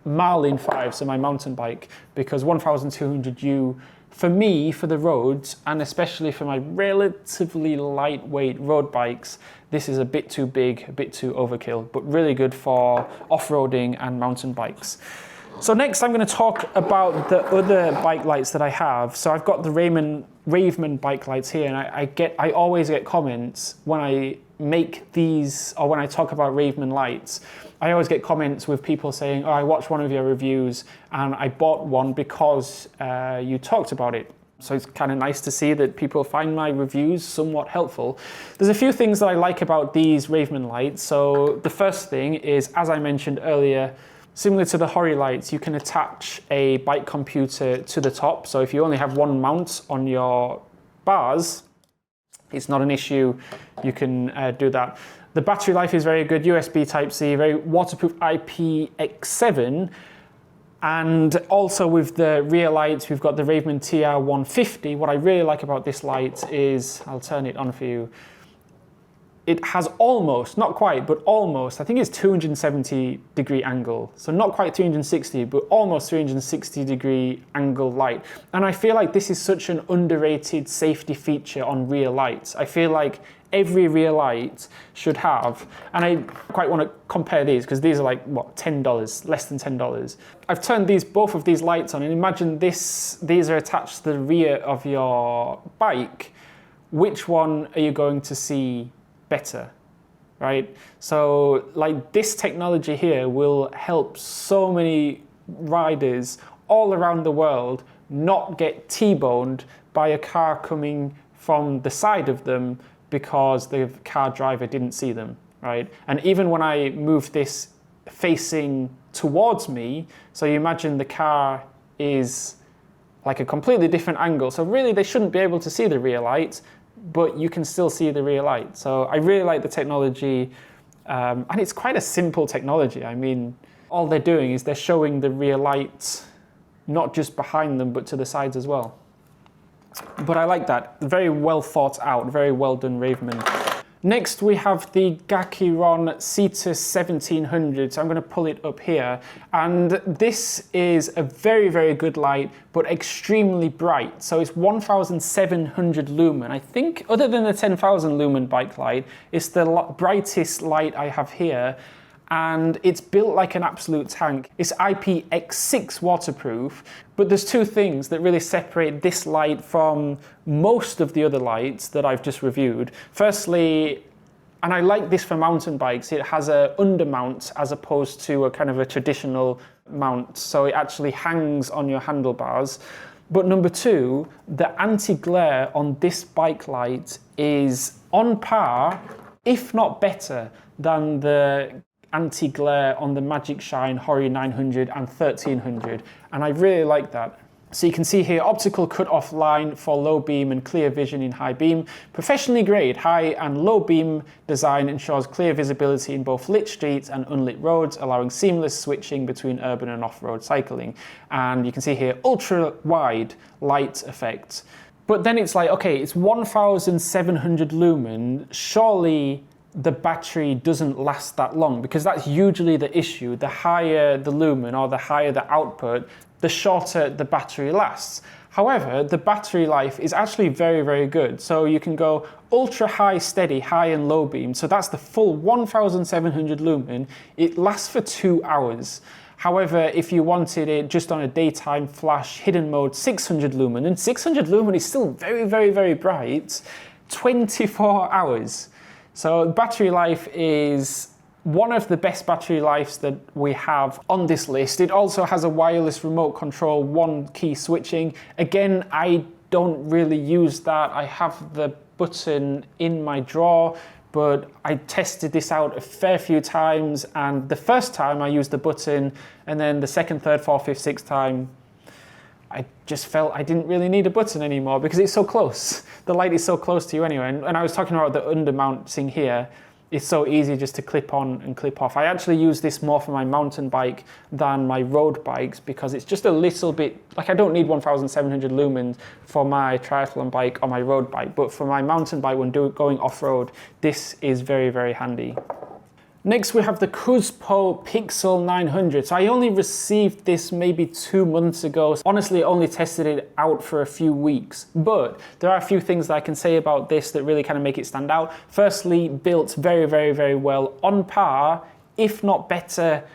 Marlin 5, so my mountain bike, because 1200U, for me, for the roads, and especially for my relatively lightweight road bikes, this is a bit too big, a bit too overkill, but really good for off-roading and mountain bikes. So next I'm going to talk about the other bike lights that I have. So I've got the Raveman bike lights here, and I always get comments when I make these, or when I talk about Raveman lights, I always get comments with people saying, oh, I watched one of your reviews and I bought one because you talked about it. So it's kind of nice to see that people find my reviews somewhat helpful. There's a few things that I like about these Raveman lights. So the first thing is, as I mentioned earlier, similar to the Hori lights, you can attach a bike computer to the top. So if you only have one mount on your bars, it's not an issue. You can do that. The battery life is very good, USB Type-C, very waterproof IPX7. And also with the rear lights, we've got the Raveman TR150. What I really like about this light is, I'll turn it on for you, it has almost, not quite, but almost, I think it's 270 degree angle. So not quite 360, but almost 360 degree angle light. And I feel like this is such an underrated safety feature on rear lights. I feel like every rear light should have, and I quite want to compare these because these are like, what, $10, less than $10. I've turned both of these lights on, and imagine these are attached to the rear of your bike. Which one are you going to see better, right? So like this technology here will help so many riders all around the world not get T-boned by a car coming from the side of them because the car driver didn't see them, right? And even when I move this facing towards me, so you imagine the car is like a completely different angle. So really they shouldn't be able to see the rear light, but you can still see the rear light. So I really like the technology, and it's quite a simple technology. I mean, all they're doing is they're showing the rear light, not just behind them, but to the sides as well. But I like that. Very well thought out, very well done Raveman. Next, we have the Gachiron Cetus 1700. So I'm going to pull it up here. And this is a very, very good light, but extremely bright. So it's 1700 lumen. I think, other than the 10,000 lumen bike light, it's the brightest light I have here. And it's built like an absolute tank. It's IPX6 waterproof, but there's two things that really separate this light from most of the other lights that I've just reviewed. Firstly, and I like this for mountain bikes, it has a undermount as opposed to a kind of a traditional mount, so it actually hangs on your handlebars. But number two, the anti-glare on this bike light is on par, if not better, than the anti-glare on the Magic Shine Hori 900 and 1300, and I really like that. So you can see here, optical cut-off line for low beam and clear vision in high beam. Professionally grade high and low beam design ensures clear visibility in both lit streets and unlit roads, allowing seamless switching between urban and off-road cycling. And you can see here, ultra wide light effect. But then it's like, okay, it's 1700 lumen, surely the battery doesn't last that long, because that's usually the issue. The higher the lumen or the higher the output, the shorter the battery lasts. However, the battery life is actually very, very good. So you can go ultra high, steady, high and low beam. So that's the full 1700 lumen. It lasts for 2 hours. However, if you wanted it just on a daytime flash, hidden mode, 600 lumen, and 600 lumen is still very, very, very bright, 24 hours. So battery life is one of the best battery lives that we have on this list. It also has a wireless remote control, one key switching. Again, I don't really use that. I have the button in my drawer, but I tested this out a fair few times, and the first time I used the button, and then the second, third, fourth, fifth, sixth time, I just felt I didn't really need a button anymore because it's so close. The light is so close to you anyway. And I was talking about the undermounting here. It's so easy just to clip on and clip off. I actually use this more for my mountain bike than my road bikes because it's just a little bit, like I don't need 1700 lumens for my triathlon bike or my road bike, but for my mountain bike when going off-road, this is very, very handy. Next, we have the Cuzpo Pixel 900. So I only received this maybe 2 months ago. Honestly, I only tested it out for a few weeks, but there are a few things that I can say about this that really kind of make it stand out. Firstly, built very, very, very well, on par, if not better,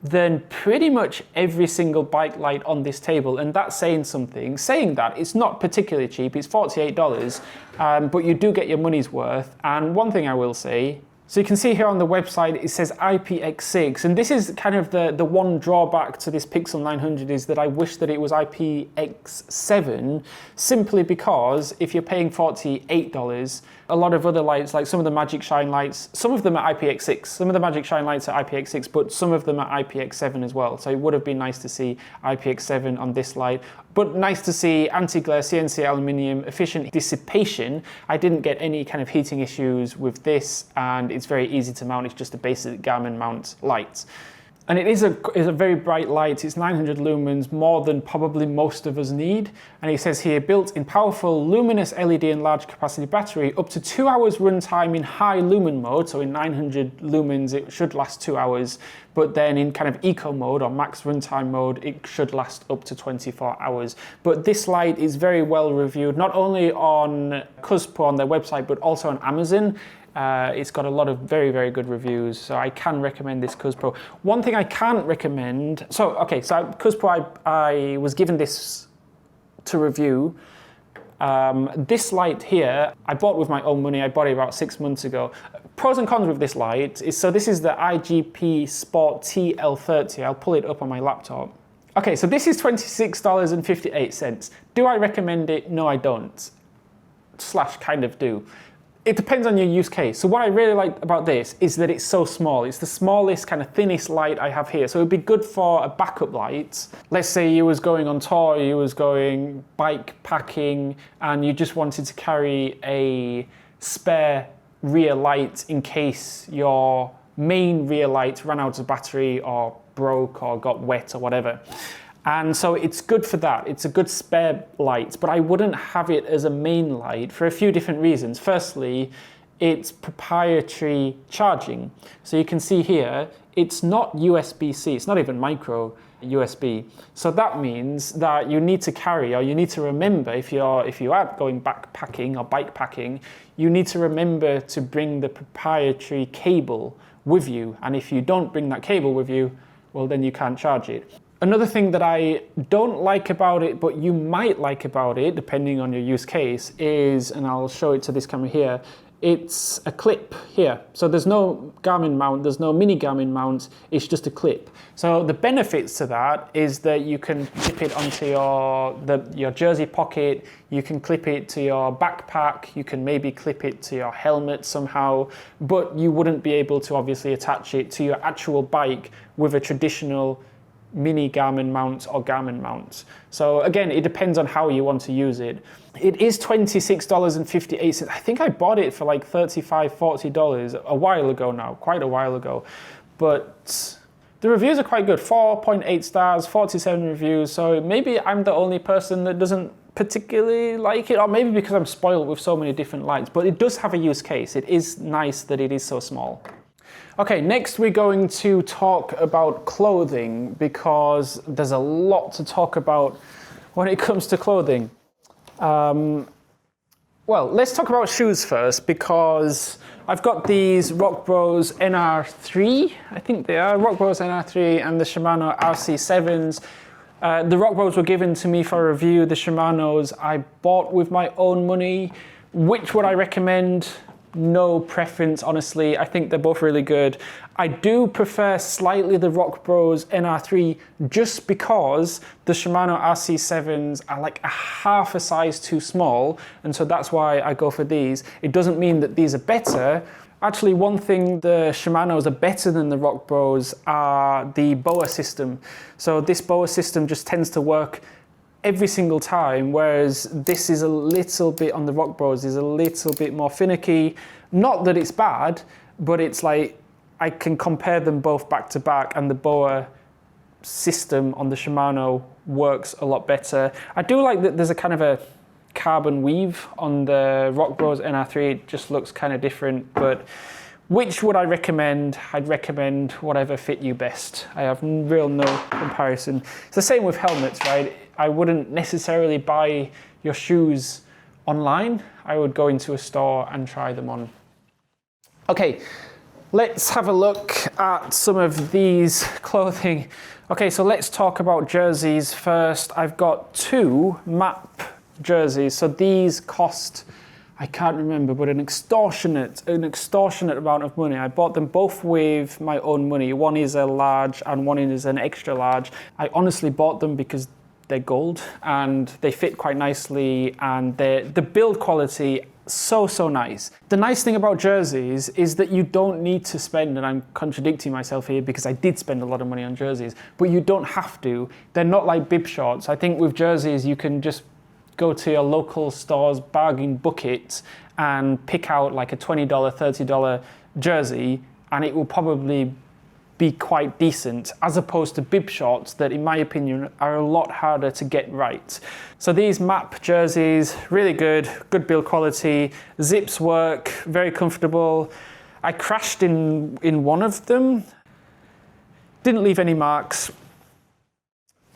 than pretty much every single bike light on this table, and that's saying something. Saying that, it's not particularly cheap, it's $48, but you do get your money's worth. And one thing I will say, so you can see here on the website, it says IPX6, and this is kind of the one drawback to this Pixel 900 is that I wish that it was IPX7, simply because if you're paying $48, a lot of other lights, like some of the Magic Shine lights, some of them are IPX6, some of the Magic Shine lights are IPX6, but some of them are IPX7 as well. So it would have been nice to see IPX7 on this light, but nice to see anti-glare, CNC aluminium, efficient dissipation. I didn't get any kind of heating issues with this, and it's very easy to mount. It's just a basic Garmin mount light. And it is a very bright light. It's 900 lumens, more than probably most of us need. And it says here, built in powerful luminous LED and large capacity battery, up to 2 hours runtime in high lumen mode. So in 900 lumens, it should last 2 hours. But then in kind of eco mode or max runtime mode, it should last up to 24 hours. But this light is very well reviewed, not only on Cuzpo on their website, but also on Amazon. It's got a lot of very, very good reviews, so I can recommend this Cuzpo. One thing I can't recommend, so Cuzpo, I was given this to review. This light here, I bought with my own money. I bought it about 6 months ago. Pros and cons with this light is, so this is the IGP Sport TL30. I'll pull it up on my laptop. Okay, so this is $26.58. Do I recommend it? No, I don't. / kind of do. It depends on your use case. So what I really like about this is that it's so small. It's the smallest, kind of thinnest light I have here. So it'd be good for a backup light. Let's say you was going on tour, you was going bike packing, and you just wanted to carry a spare rear light in case your main rear light ran out of battery or broke or got wet or whatever. And so it's good for that. It's a good spare light, but I wouldn't have it as a main light for a few different reasons. Firstly, it's proprietary charging. So you can see here, it's not USB-C, it's not even micro USB. So that means that you need to carry, or you need to remember, if you are going backpacking or bike packing, you need to remember to bring the proprietary cable with you. And if you don't bring that cable with you, well, then you can't charge it. Another thing that I don't like about it, but you might like about it, depending on your use case, is, and I'll show it to this camera here, it's a clip here. So there's no Garmin mount, there's no mini Garmin mount, it's just a clip. So the benefits to that is that you can clip it onto your jersey pocket, you can clip it to your backpack, you can maybe clip it to your helmet somehow, but you wouldn't be able to obviously attach it to your actual bike with a traditional mini Garmin mount or Garmin mount. So again, it depends on how you want to use it. It is $26.58. I think I bought it for like $35, $40 a while ago now, quite a while ago. But the reviews are quite good, 4.8 stars, 47 reviews. So maybe I'm the only person that doesn't particularly like it, or maybe because I'm spoiled with so many different lights, but it does have a use case. It is nice that it is so small. Okay, next we're going to talk about clothing, because there's a lot to talk about when it comes to clothing. Well, let's talk about shoes first, because I've got these Rock Bros NR3, I think they are, Rock Bros NR3 and the Shimano RC7s. The Rock Bros were given to me for review. The Shimanos I bought with my own money. Which would I recommend? No preference, honestly. I think they're both really good. I do prefer slightly the Rock Bros NR3 just because the Shimano RC7s are like a half a size too small, and so that's why I go for these. It doesn't mean that these are better. Actually, one thing the Shimanos are better than the Rock Bros are the BOA system. So this BOA system just tends to work every single time, whereas this is a little bit, on the Rock Bros, is a little bit more finicky. Not that it's bad, but it's like I can compare them both back to back, and the BOA system on the Shimano works a lot better. I do like that there's a kind of a carbon weave on the Rock Bros NR3. It just looks kind of different, but which would I recommend? I'd recommend whatever fit you best. I have no comparison. It's the same with helmets, right? I wouldn't necessarily buy your shoes online. I would go into a store and try them on. Okay, let's have a look at some of these clothing. Okay, so let's talk about jerseys first. I've got two MAP jerseys. So these cost, I can't remember, but an extortionate amount of money. I bought them both with my own money. One is a large and one is an extra large. I honestly bought them because they're gold and they fit quite nicely, and the build quality so nice. The nice thing about jerseys is that you don't need to spend, and I'm contradicting myself here because I did spend a lot of money on jerseys, but you don't have to. They're not like bib shorts. I think with jerseys you can just go to your local store's bargain bucket and pick out like a $20, $30 jersey, and it will probably be quite decent, as opposed to bib shorts that, in my opinion, are a lot harder to get right. So these MAP jerseys, really good build quality, zips work, very comfortable. I crashed in one of them, didn't leave any marks.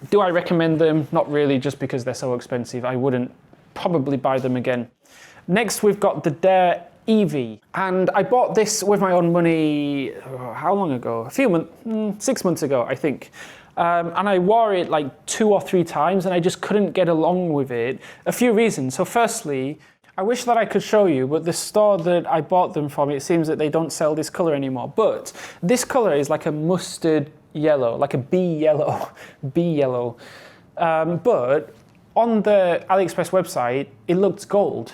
Do I recommend them? Not really, just because they're so expensive. I wouldn't probably buy them again. Next, we've got the Dare EV, and I bought this with my own money, how long ago? 6 months ago, I think. And I wore it like 2 or 3 times, and I just couldn't get along with it. A few reasons. So firstly, I wish that I could show you, but the store that I bought them from, it seems that they don't sell this color anymore. But this color is like a mustard yellow, like a bee yellow. But on the AliExpress website, it looked gold.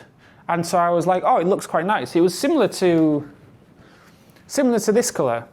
And so I was like, oh, it looks quite nice. It was similar to this color.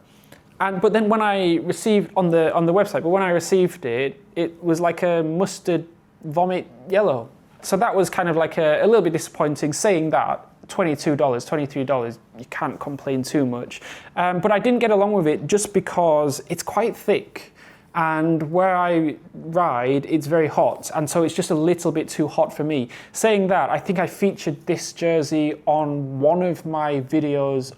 But then when I received on the website, but when I received it, it was like a mustard vomit yellow. So that was kind of like a little bit disappointing. Saying that, $22, $23, you can't complain too much. But I didn't get along with it just because it's quite thick. and where I ride, it's very hot, and so it's just a little bit too hot for me. Saying that, I think I featured this jersey on one of my videos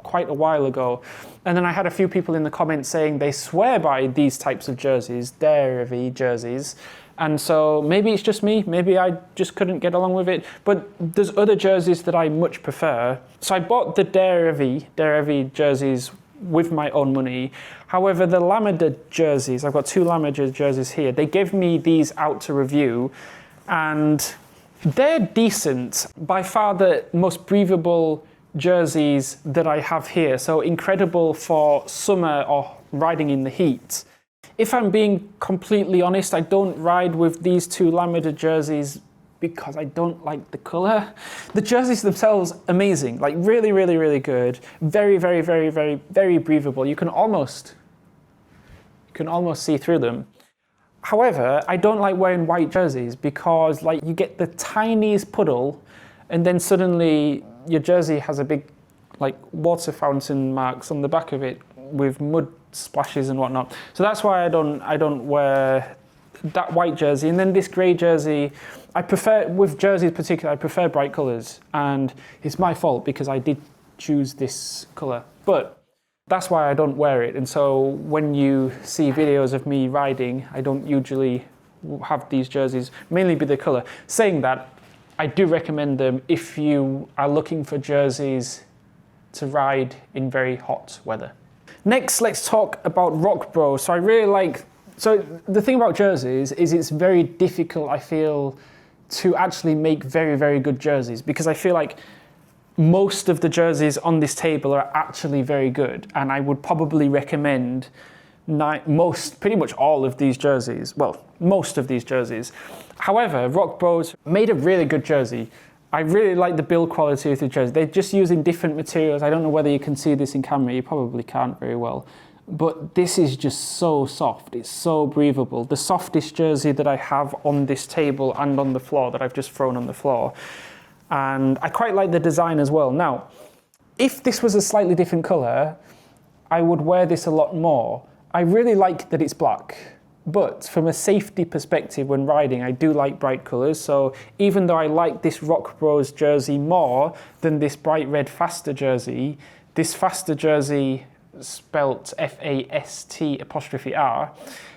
quite a while ago, and then I had a few people in the comments saying they swear by these types of jerseys, Dairy jerseys, and so maybe it's just me, maybe I just couldn't get along with it, but there's other jerseys that I much prefer. So I bought the Dairy jerseys with my own money. However, the Lamada jerseys, I've got 2 Lamada jerseys here, they gave me these out to review, and they're decent. By far the most breathable jerseys that I have here, so incredible for summer or riding in the heat. If I'm being completely honest, I don't ride with these 2 Lamada jerseys because I don't like the colour. The jerseys themselves, amazing, like really, really, really good. Very, very, very, very, very breathable. You can almost see through them. However, I don't like wearing white jerseys because like you get the tiniest puddle and then suddenly your jersey has a big like water fountain marks on the back of it with mud splashes and whatnot. So that's why I don't wear that white jersey. And then this grey jersey, I prefer, with jerseys in particular, I prefer bright colours, and it's my fault because I did choose this colour, but that's why I don't wear it. And so when you see videos of me riding, I don't usually have these jerseys, mainly be the colour. Saying that, I do recommend them if you are looking for jerseys to ride in very hot weather. Next, let's talk about Rock Bro. So I really like, so the thing about jerseys is it's very difficult, I feel, to actually make very, very good jerseys, because I feel like most of the jerseys on this table are actually very good, and I would probably recommend pretty much all of these jerseys. Well, most of these jerseys. However, Rock Bros made a really good jersey. I really like the build quality of the jersey. They're just using different materials. I don't know whether you can see this in camera. You probably can't very well. But this is just so soft. It's so breathable. The softest jersey that I have on this table and on the floor that I've just thrown on the floor. And I quite like the design as well. Now, if this was a slightly different color, I would wear this a lot more. I really like that it's black. But from a safety perspective when riding, I do like bright colours. So even though I like this Rock Bros jersey more than this bright red Faster jersey, this Faster jersey, spelt F-A-S-T''R,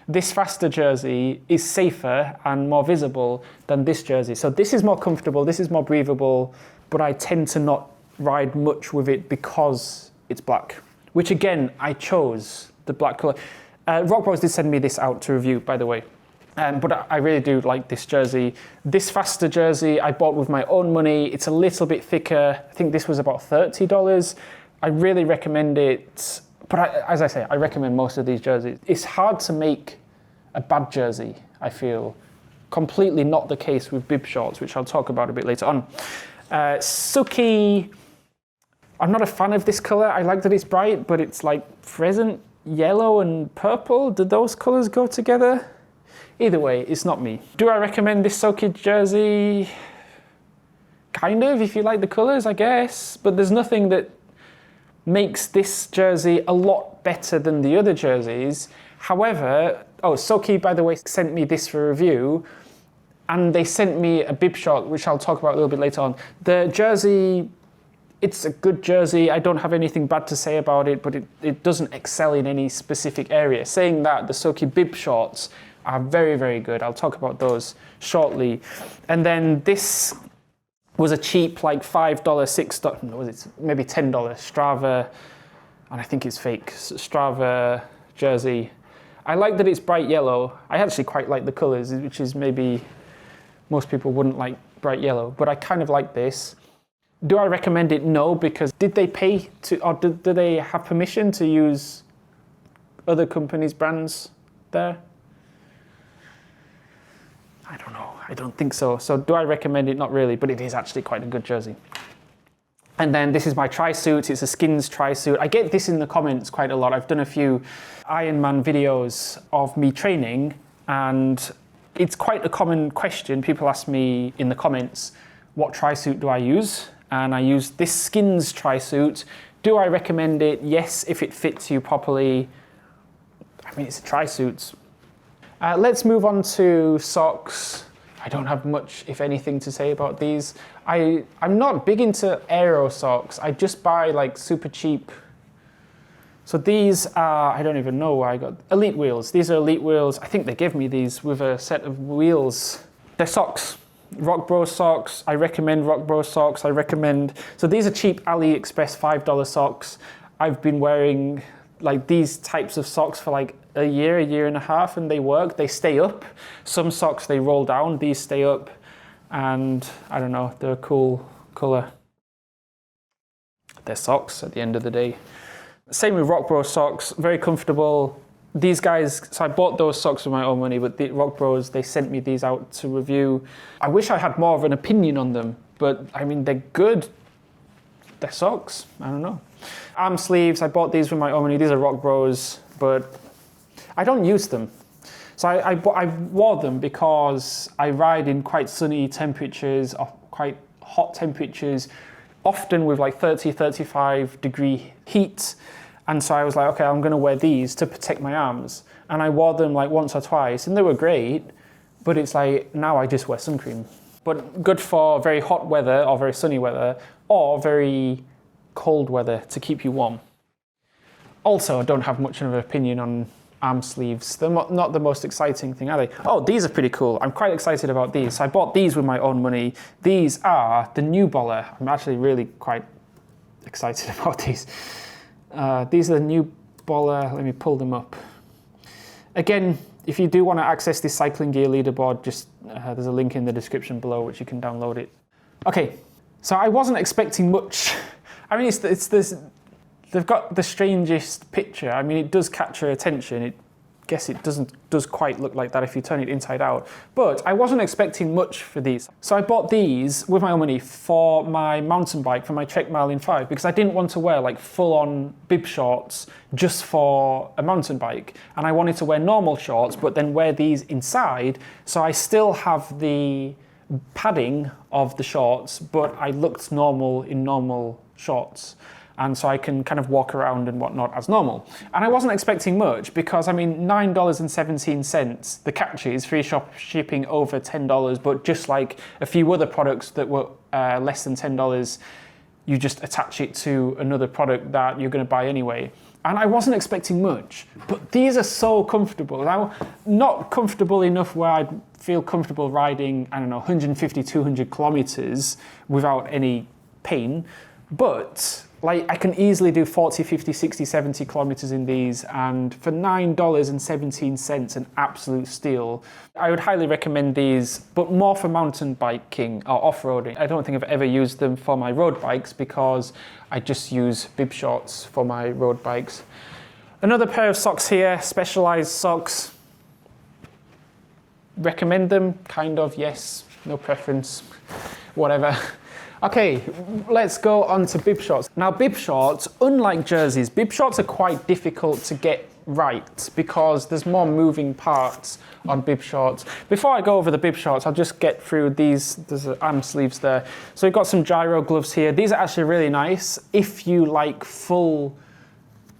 this Faster jersey is safer and more visible than this jersey. So this is more comfortable, this is more breathable, but I tend to not ride much with it because it's black, which again, I chose the black colour. Rock Bros did send me this out to review, by the way. But I really do like this jersey. This Faster jersey I bought with my own money. It's a little bit thicker. I think this was about $30. I really recommend it. But as I say, I recommend most of these jerseys. It's hard to make a bad jersey, I feel. Completely not the case with bib shorts, which I'll talk about a bit later on. Suki, I'm not a fan of this colour. I like that it's bright, but it's like pheasant yellow and purple. Do those colours go together? Either way, it's not me. Do I recommend this Soki jersey? Kind of, if you like the colours, I guess. But there's nothing that makes this jersey a lot better than the other jerseys. However, Soki, by the way, sent me this for review, and they sent me a bib short, which I'll talk about a little bit later on. The jersey, it's a good jersey. I don't have anything bad to say about it, but it doesn't excel in any specific area. Saying that, the Soki bib shorts are very, very good. I'll talk about those shortly. And then this was a cheap, like $5, $6, no, was it maybe $10 Strava, and I think it's fake, Strava jersey. I like that it's bright yellow. I actually quite like the colours, which is maybe most people wouldn't like bright yellow, but I kind of like this. Do I recommend it? No, because did they pay to, or do they have permission to use other companies' brands there? I don't know. I don't think so. So do I recommend it? Not really, but it is actually quite a good jersey. And then this is my tri-suit. It's a Skins tri-suit. I get this in the comments quite a lot. I've done a few Ironman videos of me training, and it's quite a common question. People ask me in the comments, what tri-suit do I use? And I use this Skins tri-suit. Do I recommend it? Yes, if it fits you properly. I mean, it's a tri-suits. Let's move on to socks. I don't have much, if anything, to say about these. I'm not big into aero socks. I just buy like super cheap. So these are, I don't even know where I got, Elite wheels. These are Elite wheels. I think they gave me these with a set of wheels. They're socks. Rock Bros socks. I recommend Rock Bros socks. So these are cheap AliExpress $5 socks. I've been wearing like these types of socks for like a year and a half, and they work. They stay up. Some socks they roll down, these stay up, and I don't know, they're a cool color. They're socks at the end of the day. Same with Rock Bros socks, very comfortable. These guys, so I bought those socks with my own money, but the Rock Bros, they sent me these out to review. I wish I had more of an opinion on them, but I mean, they're good. They're socks, I don't know. Arm sleeves, I bought these with my own money. These are Rock Bros, but I don't use them. So I wore them because I ride in quite sunny temperatures, or quite hot temperatures, often with like 30, 35 degree heat. And so I was like, okay, I'm gonna wear these to protect my arms. And I wore them like once or twice, and they were great, but it's like, now I just wear sun cream. But good for very hot weather or very sunny weather, or very cold weather to keep you warm. Also, I don't have much of an opinion on arm sleeves. They're not the most exciting thing, are they? Oh, these are pretty cool. I'm quite excited about these. So I bought these with my own money. These are the new Boller. I'm actually really quite excited about these. These are the new Boller. Let me pull them up. Again, if you do want to access this Cycling Gear Leaderboard, just there's a link in the description below which you can download it. Okay, so I wasn't expecting much. I mean, it's this. They've got the strangest picture. I mean, it does catch your attention. I guess it does quite look like that if you turn it inside out. But I wasn't expecting much for these. So I bought these with my own money for my mountain bike, for my Trek Mile in 5, because I didn't want to wear like full-on bib shorts just for a mountain bike. And I wanted to wear normal shorts, but then wear these inside. So I still have the padding of the shorts, but I looked normal in normal shorts. And so I can kind of walk around and whatnot as normal. And I wasn't expecting much because, I mean, $9.17, the catch is free shipping over $10, but just like a few other products that were less than $10, you just attach it to another product that you're gonna buy anyway. And I wasn't expecting much, but these are so comfortable. Now, not comfortable enough where I'd feel comfortable riding, I don't know, 150, 200 kilometers without any pain, but like I can easily do 40, 50, 60, 70 kilometers in these, and for $9.17, an absolute steal. I would highly recommend these, but more for mountain biking or off-roading. I don't think I've ever used them for my road bikes because I just use bib shorts for my road bikes. Another pair of socks here, Specialized socks. Recommend them, kind of, yes, no preference, whatever. Okay, let's go on to bib shorts. Now, bib shorts, unlike jerseys, bib shorts are quite difficult to get right because there's more moving parts on bib shorts. Before I go over the bib shorts, I'll just get through these. There's arm sleeves there. So we've got some gyro gloves here. These are actually really nice if you like full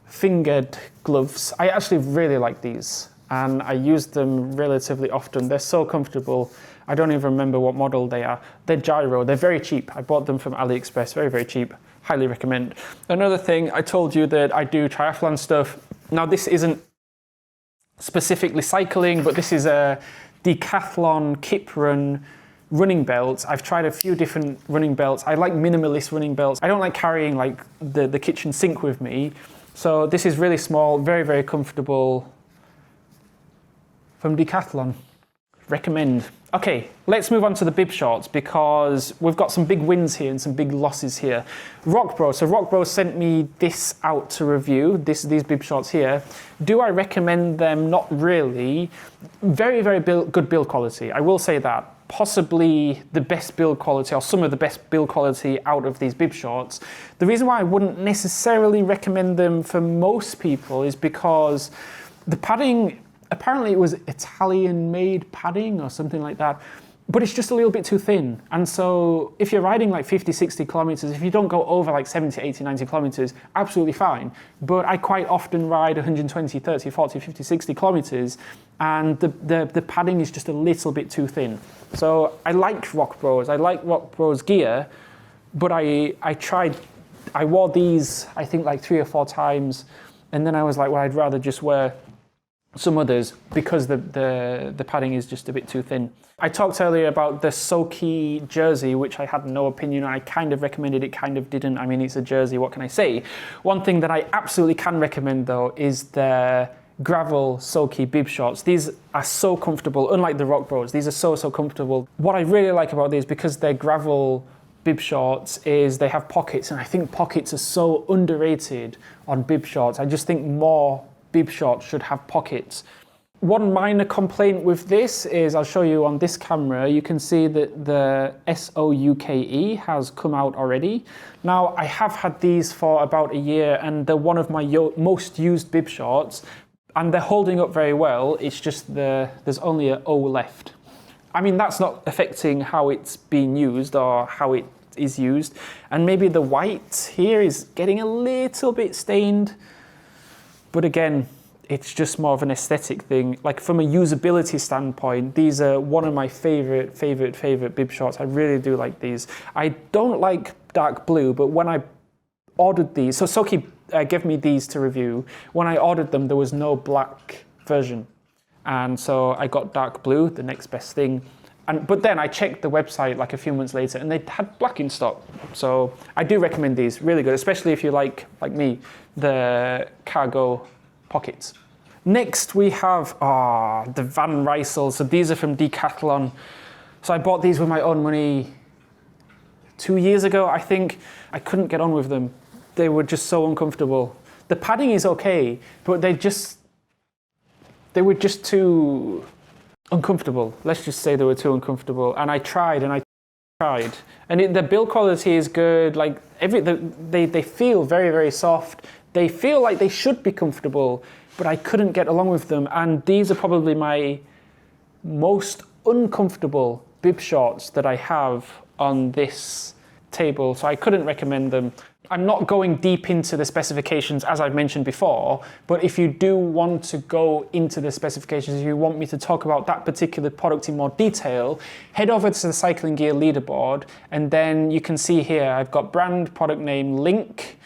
fingered gloves. I actually really like these, and I use them relatively often. They're so comfortable. I don't even remember what model they are. They're gyro, they're very cheap. I bought them from AliExpress, very, very cheap. Highly recommend. Another thing, I told you that I do triathlon stuff. Now this isn't specifically cycling, but this is a Decathlon Kip Run running belt. I've tried a few different running belts. I like minimalist running belts. I don't like carrying like the kitchen sink with me. So this is really small, very, very comfortable from Decathlon. Recommend. Okay, let's move on to the bib shorts because we've got some big wins here and some big losses here. Rock Bros. So Rock Bros sent me this out to review, these bib shorts here. Do I recommend them? Not really. Very, very good build quality. I will say that. Possibly the best build quality or some of the best build quality out of these bib shorts. The reason why I wouldn't necessarily recommend them for most people is because the padding, apparently it was Italian-made padding or something like that. but it's just a little bit too thin. And so if you're riding like 50, 60 kilometers, if you don't go over like 70, 80, 90 kilometers, absolutely fine. But I quite often ride 120, 30, 40, 50, 60 kilometers, and the padding is just a little bit too thin. So I like Rock Bros. I like Rock Bros gear, but I wore these, I think like 3 or 4 times, and then I was like, well, I'd rather just wear some others because the padding is just a bit too thin. I talked earlier about the Soki jersey, which I had no opinion on. I kind of recommended it, kind of didn't. I mean, it's a jersey, what can I say? One thing that I absolutely can recommend though is the gravel Soki bib shorts. These are so comfortable, unlike the Rock Bros. These are so comfortable. What I really like about these, because they're gravel bib shorts, is they have pockets, and I think pockets are so underrated on bib shorts. I just think more bib shorts should have pockets. One minor complaint with this is, I'll show you on this camera, you can see that the SOUKE has come out already. Now, I have had these for about a year, and they're one of my most used bib shorts, and they're holding up very well. It's just there's only an O left. I mean, that's not affecting how it's being used or how it is used. And maybe the white here is getting a little bit stained, but again, it's just more of an aesthetic thing. Like from a usability standpoint, these are one of my favorite bib shorts. I really do like these. I don't like dark blue, but when I ordered these, so Soki gave me these to review. When I ordered them, there was no black version. And so I got dark blue, the next best thing. But then I checked the website like a few months later and they had black in stock. So I do recommend these, really good, especially if you like me, the cargo pockets. Next we have the Van Rysel. So these are from Decathlon. So I bought these with my own money 2 years ago, I think. I couldn't get on with them. They were just so uncomfortable. The padding is okay, but they were just too uncomfortable. Let's just say they were too uncomfortable. And I tried. And the build quality is good. Like they feel very soft. They feel like they should be comfortable, but I couldn't get along with them. And these are probably my most uncomfortable bib shorts that I have on this table, so I couldn't recommend them. I'm not going deep into the specifications as I've mentioned before, but if you do want to go into the specifications, if you want me to talk about that particular product in more detail, head over to the Cycling Gear Leaderboard, and then you can see here I've got brand, product name, link,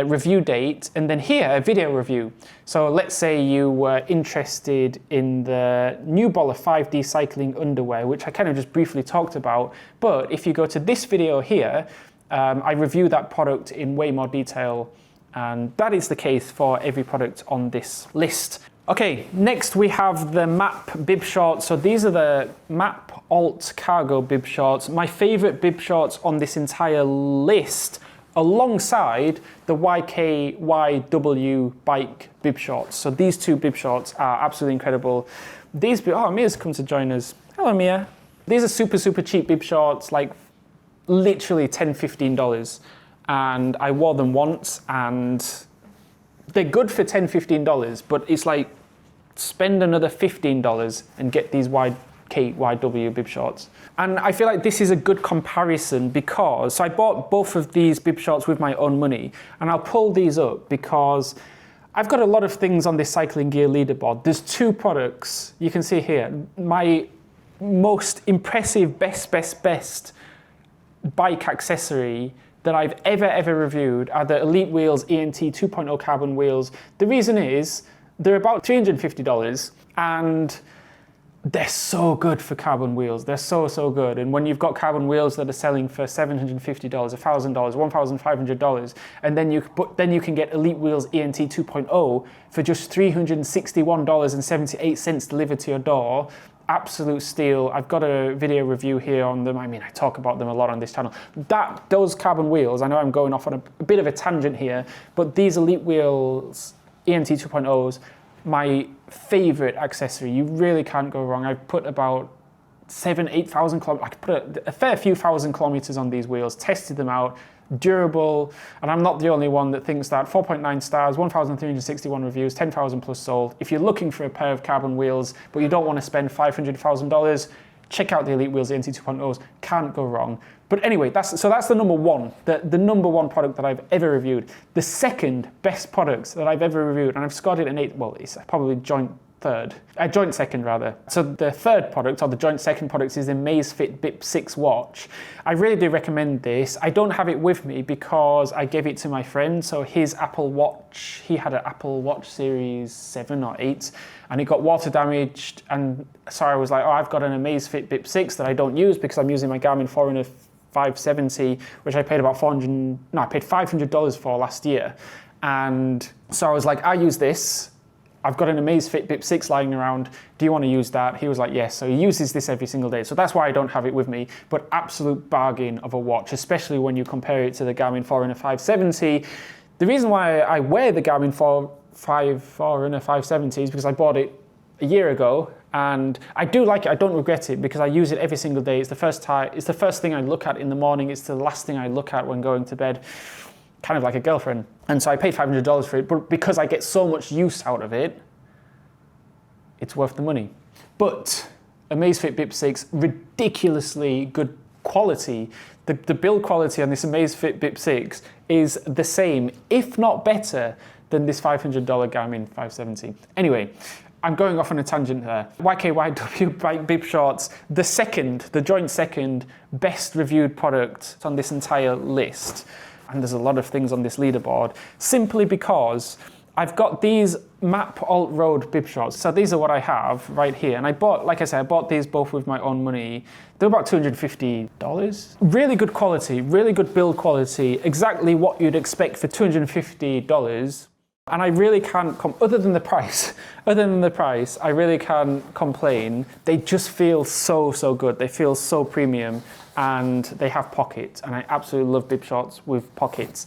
review date, and then here a video review. So let's say you were interested in the New Baller 5D cycling underwear, which I kind of just briefly talked about, but if you go to this video here, I review that product in way more detail, and that is the case for every product on this list. Okay, next we have the MAP bib shorts. So these are the MAP Alt Cargo bib shorts. My favorite bib shorts on this entire list, alongside the YKYW bike bib shorts. So these two bib shorts are absolutely incredible. Mia's come to join us. Hello, Mia. These are super cheap bib shorts, like literally $10, $15. And I wore them once and they're good for $10, $15, but it's like spend another $15 and get these YKYW bib shorts. And I feel like this is a good comparison because I bought both of these bib shorts with my own money, and I'll pull these up because I've got a lot of things on this Cycling Gear Leaderboard. There's two products you can see here. My most impressive, best bike accessory that I've ever reviewed are the Elite Wheels ENT 2.0 carbon wheels. The reason is they're about $350 and they're so good for carbon wheels. They're so good. And when you've got carbon wheels that are selling for $750, $1,000, $1,500, and then you can get Elite Wheels ENT 2.0 for just $361.78 delivered to your door. Absolute steal. I've got a video review here on them. I mean, I talk about them a lot on this channel. Those carbon wheels, I know I'm going off on a bit of a tangent here, but these Elite Wheels ENT 2.0s, my favorite accessory. You really can't go wrong. I've put about 8,000 kilometers. I could put a fair few thousand kilometers on these wheels, tested them out, durable, and I'm not the only one that thinks that. 4.9 stars, 1,361 reviews, 10,000 plus sold. If you're looking for a pair of carbon wheels, but you don't want to spend $500,000, check out the Elite Wheels, the NT 2.0s, can't go wrong. But anyway, that's the number one, the number one product that I've ever reviewed. The second best product that I've ever reviewed, and I've scored it an 8, well, it's probably joint second rather. So the third product, or the joint second product, is the Amazfit Bip 6 watch. I really do recommend this. I don't have it with me because I gave it to my friend. So his Apple Watch, he had an Apple Watch Series 7 or 8, and it got water damaged. And so I was like, oh, I've got an Amazfit Bip 6 that I don't use because I'm using my Garmin Forerunner 570, which I paid about I paid $500 for last year. And so I was like, I use this. I've got an Amazfit Bip 6 lying around. Do you want to use that? He was like, yes. So he uses this every single day. So that's why I don't have it with me. But absolute bargain of a watch, especially when you compare it to the Garmin Forerunner 570. The reason why I wear the Garmin Forerunner 570 is because I bought it a year ago. And I do like it. I don't regret it because I use it every single day. It's the first thing I look at in the morning. It's the last thing I look at when going to bed. Kind of like a girlfriend. And so I paid $500 for it, but because I get so much use out of it, it's worth the money. But Amazfit Bip 6, ridiculously good quality. The build quality on this Amazfit Bip 6 is the same, if not better, than this $500 Garmin 570. Anyway, I'm going off on a tangent there. YKYW Bike Bib Shorts, the joint second best reviewed product on this entire list. And there's a lot of things on this leaderboard, simply because I've got these MAP Alt Road bib shorts. So these are what I have right here. And I bought these both with my own money. They're about $250. Really good quality, really good build quality, exactly what you'd expect for $250. And I really can't, other than the price, I really can't complain. They just feel so good. They feel so premium. And they have pockets, and I absolutely love bib shorts with pockets.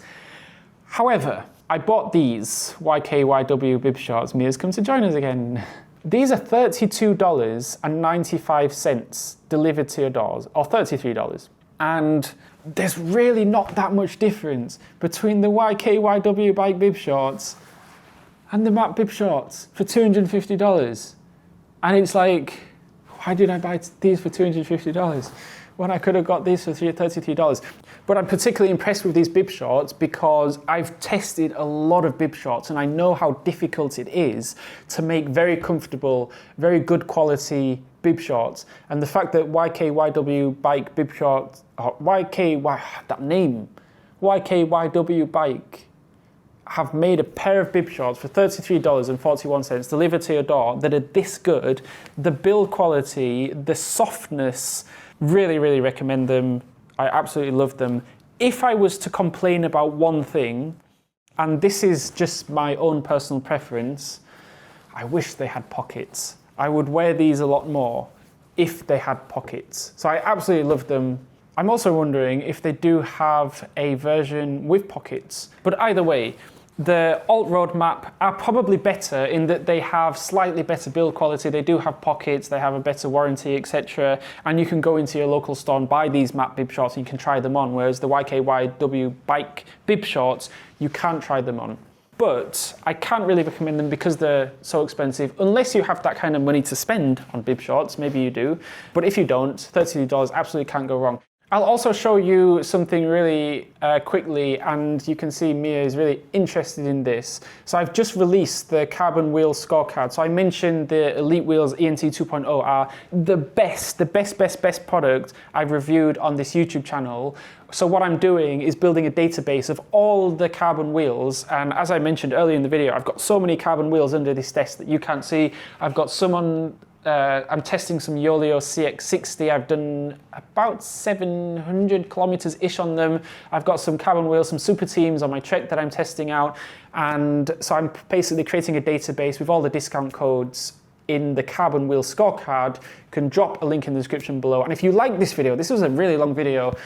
However, I bought these YKYW bib shorts. Mia's come to join us again. These are $32.95 delivered to your doors, or $33. And there's really not that much difference between the YKYW bike bib shorts and the MAP bib shorts for $250. And it's like, why did I buy these for $250? When I could have got these for $33. But I'm particularly impressed with these bib shorts because I've tested a lot of bib shorts and I know how difficult it is to make very comfortable, very good quality bib shorts. And the fact that YKYW Bike Bib Shorts, YKYW Bike have made a pair of bib shorts for $33.41 delivered to your door that are this good, the build quality, the softness, really recommend them. I absolutely love them. If I was to complain about one thing, and this is just my own personal preference, I wish they had pockets. I would wear these a lot more if they had pockets. So I absolutely love them. I'm also wondering if they do have a version with pockets. But either way, the Alt Road MAP are probably better in that they have slightly better build quality. They do have pockets, they have a better warranty, etc. And you can go into your local store and buy these MAP bib shorts and you can try them on. Whereas the YKYW Bike bib shorts, you can't try them on. But I can't really recommend them because they're so expensive, unless you have that kind of money to spend on bib shorts. Maybe you do. But if you don't, $32 absolutely can't go wrong. I'll also show you something really quickly, and you can see Mia is really interested in this. So I've just released the carbon wheel scorecard. So I mentioned the Elite Wheels ENT 2.0 are the best product I've reviewed on this YouTube channel. So what I'm doing is building a database of all the carbon wheels. And as I mentioned earlier in the video, I've got so many carbon wheels under this desk that you can't see. I've got some on I'm testing some Yoleo CX60. I've done about 700 kilometers-ish on them. I've got some carbon wheels, some super teams on my Trek that I'm testing out. And so I'm basically creating a database with all the discount codes in the carbon wheel scorecard. You can drop a link in the description below. And if you like this video, this was a really long video.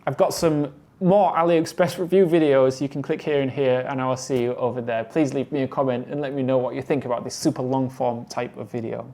I've got some more AliExpress review videos. You can click here and here, and I will see you over there. Please leave me a comment and let me know what you think about this super long form type of video.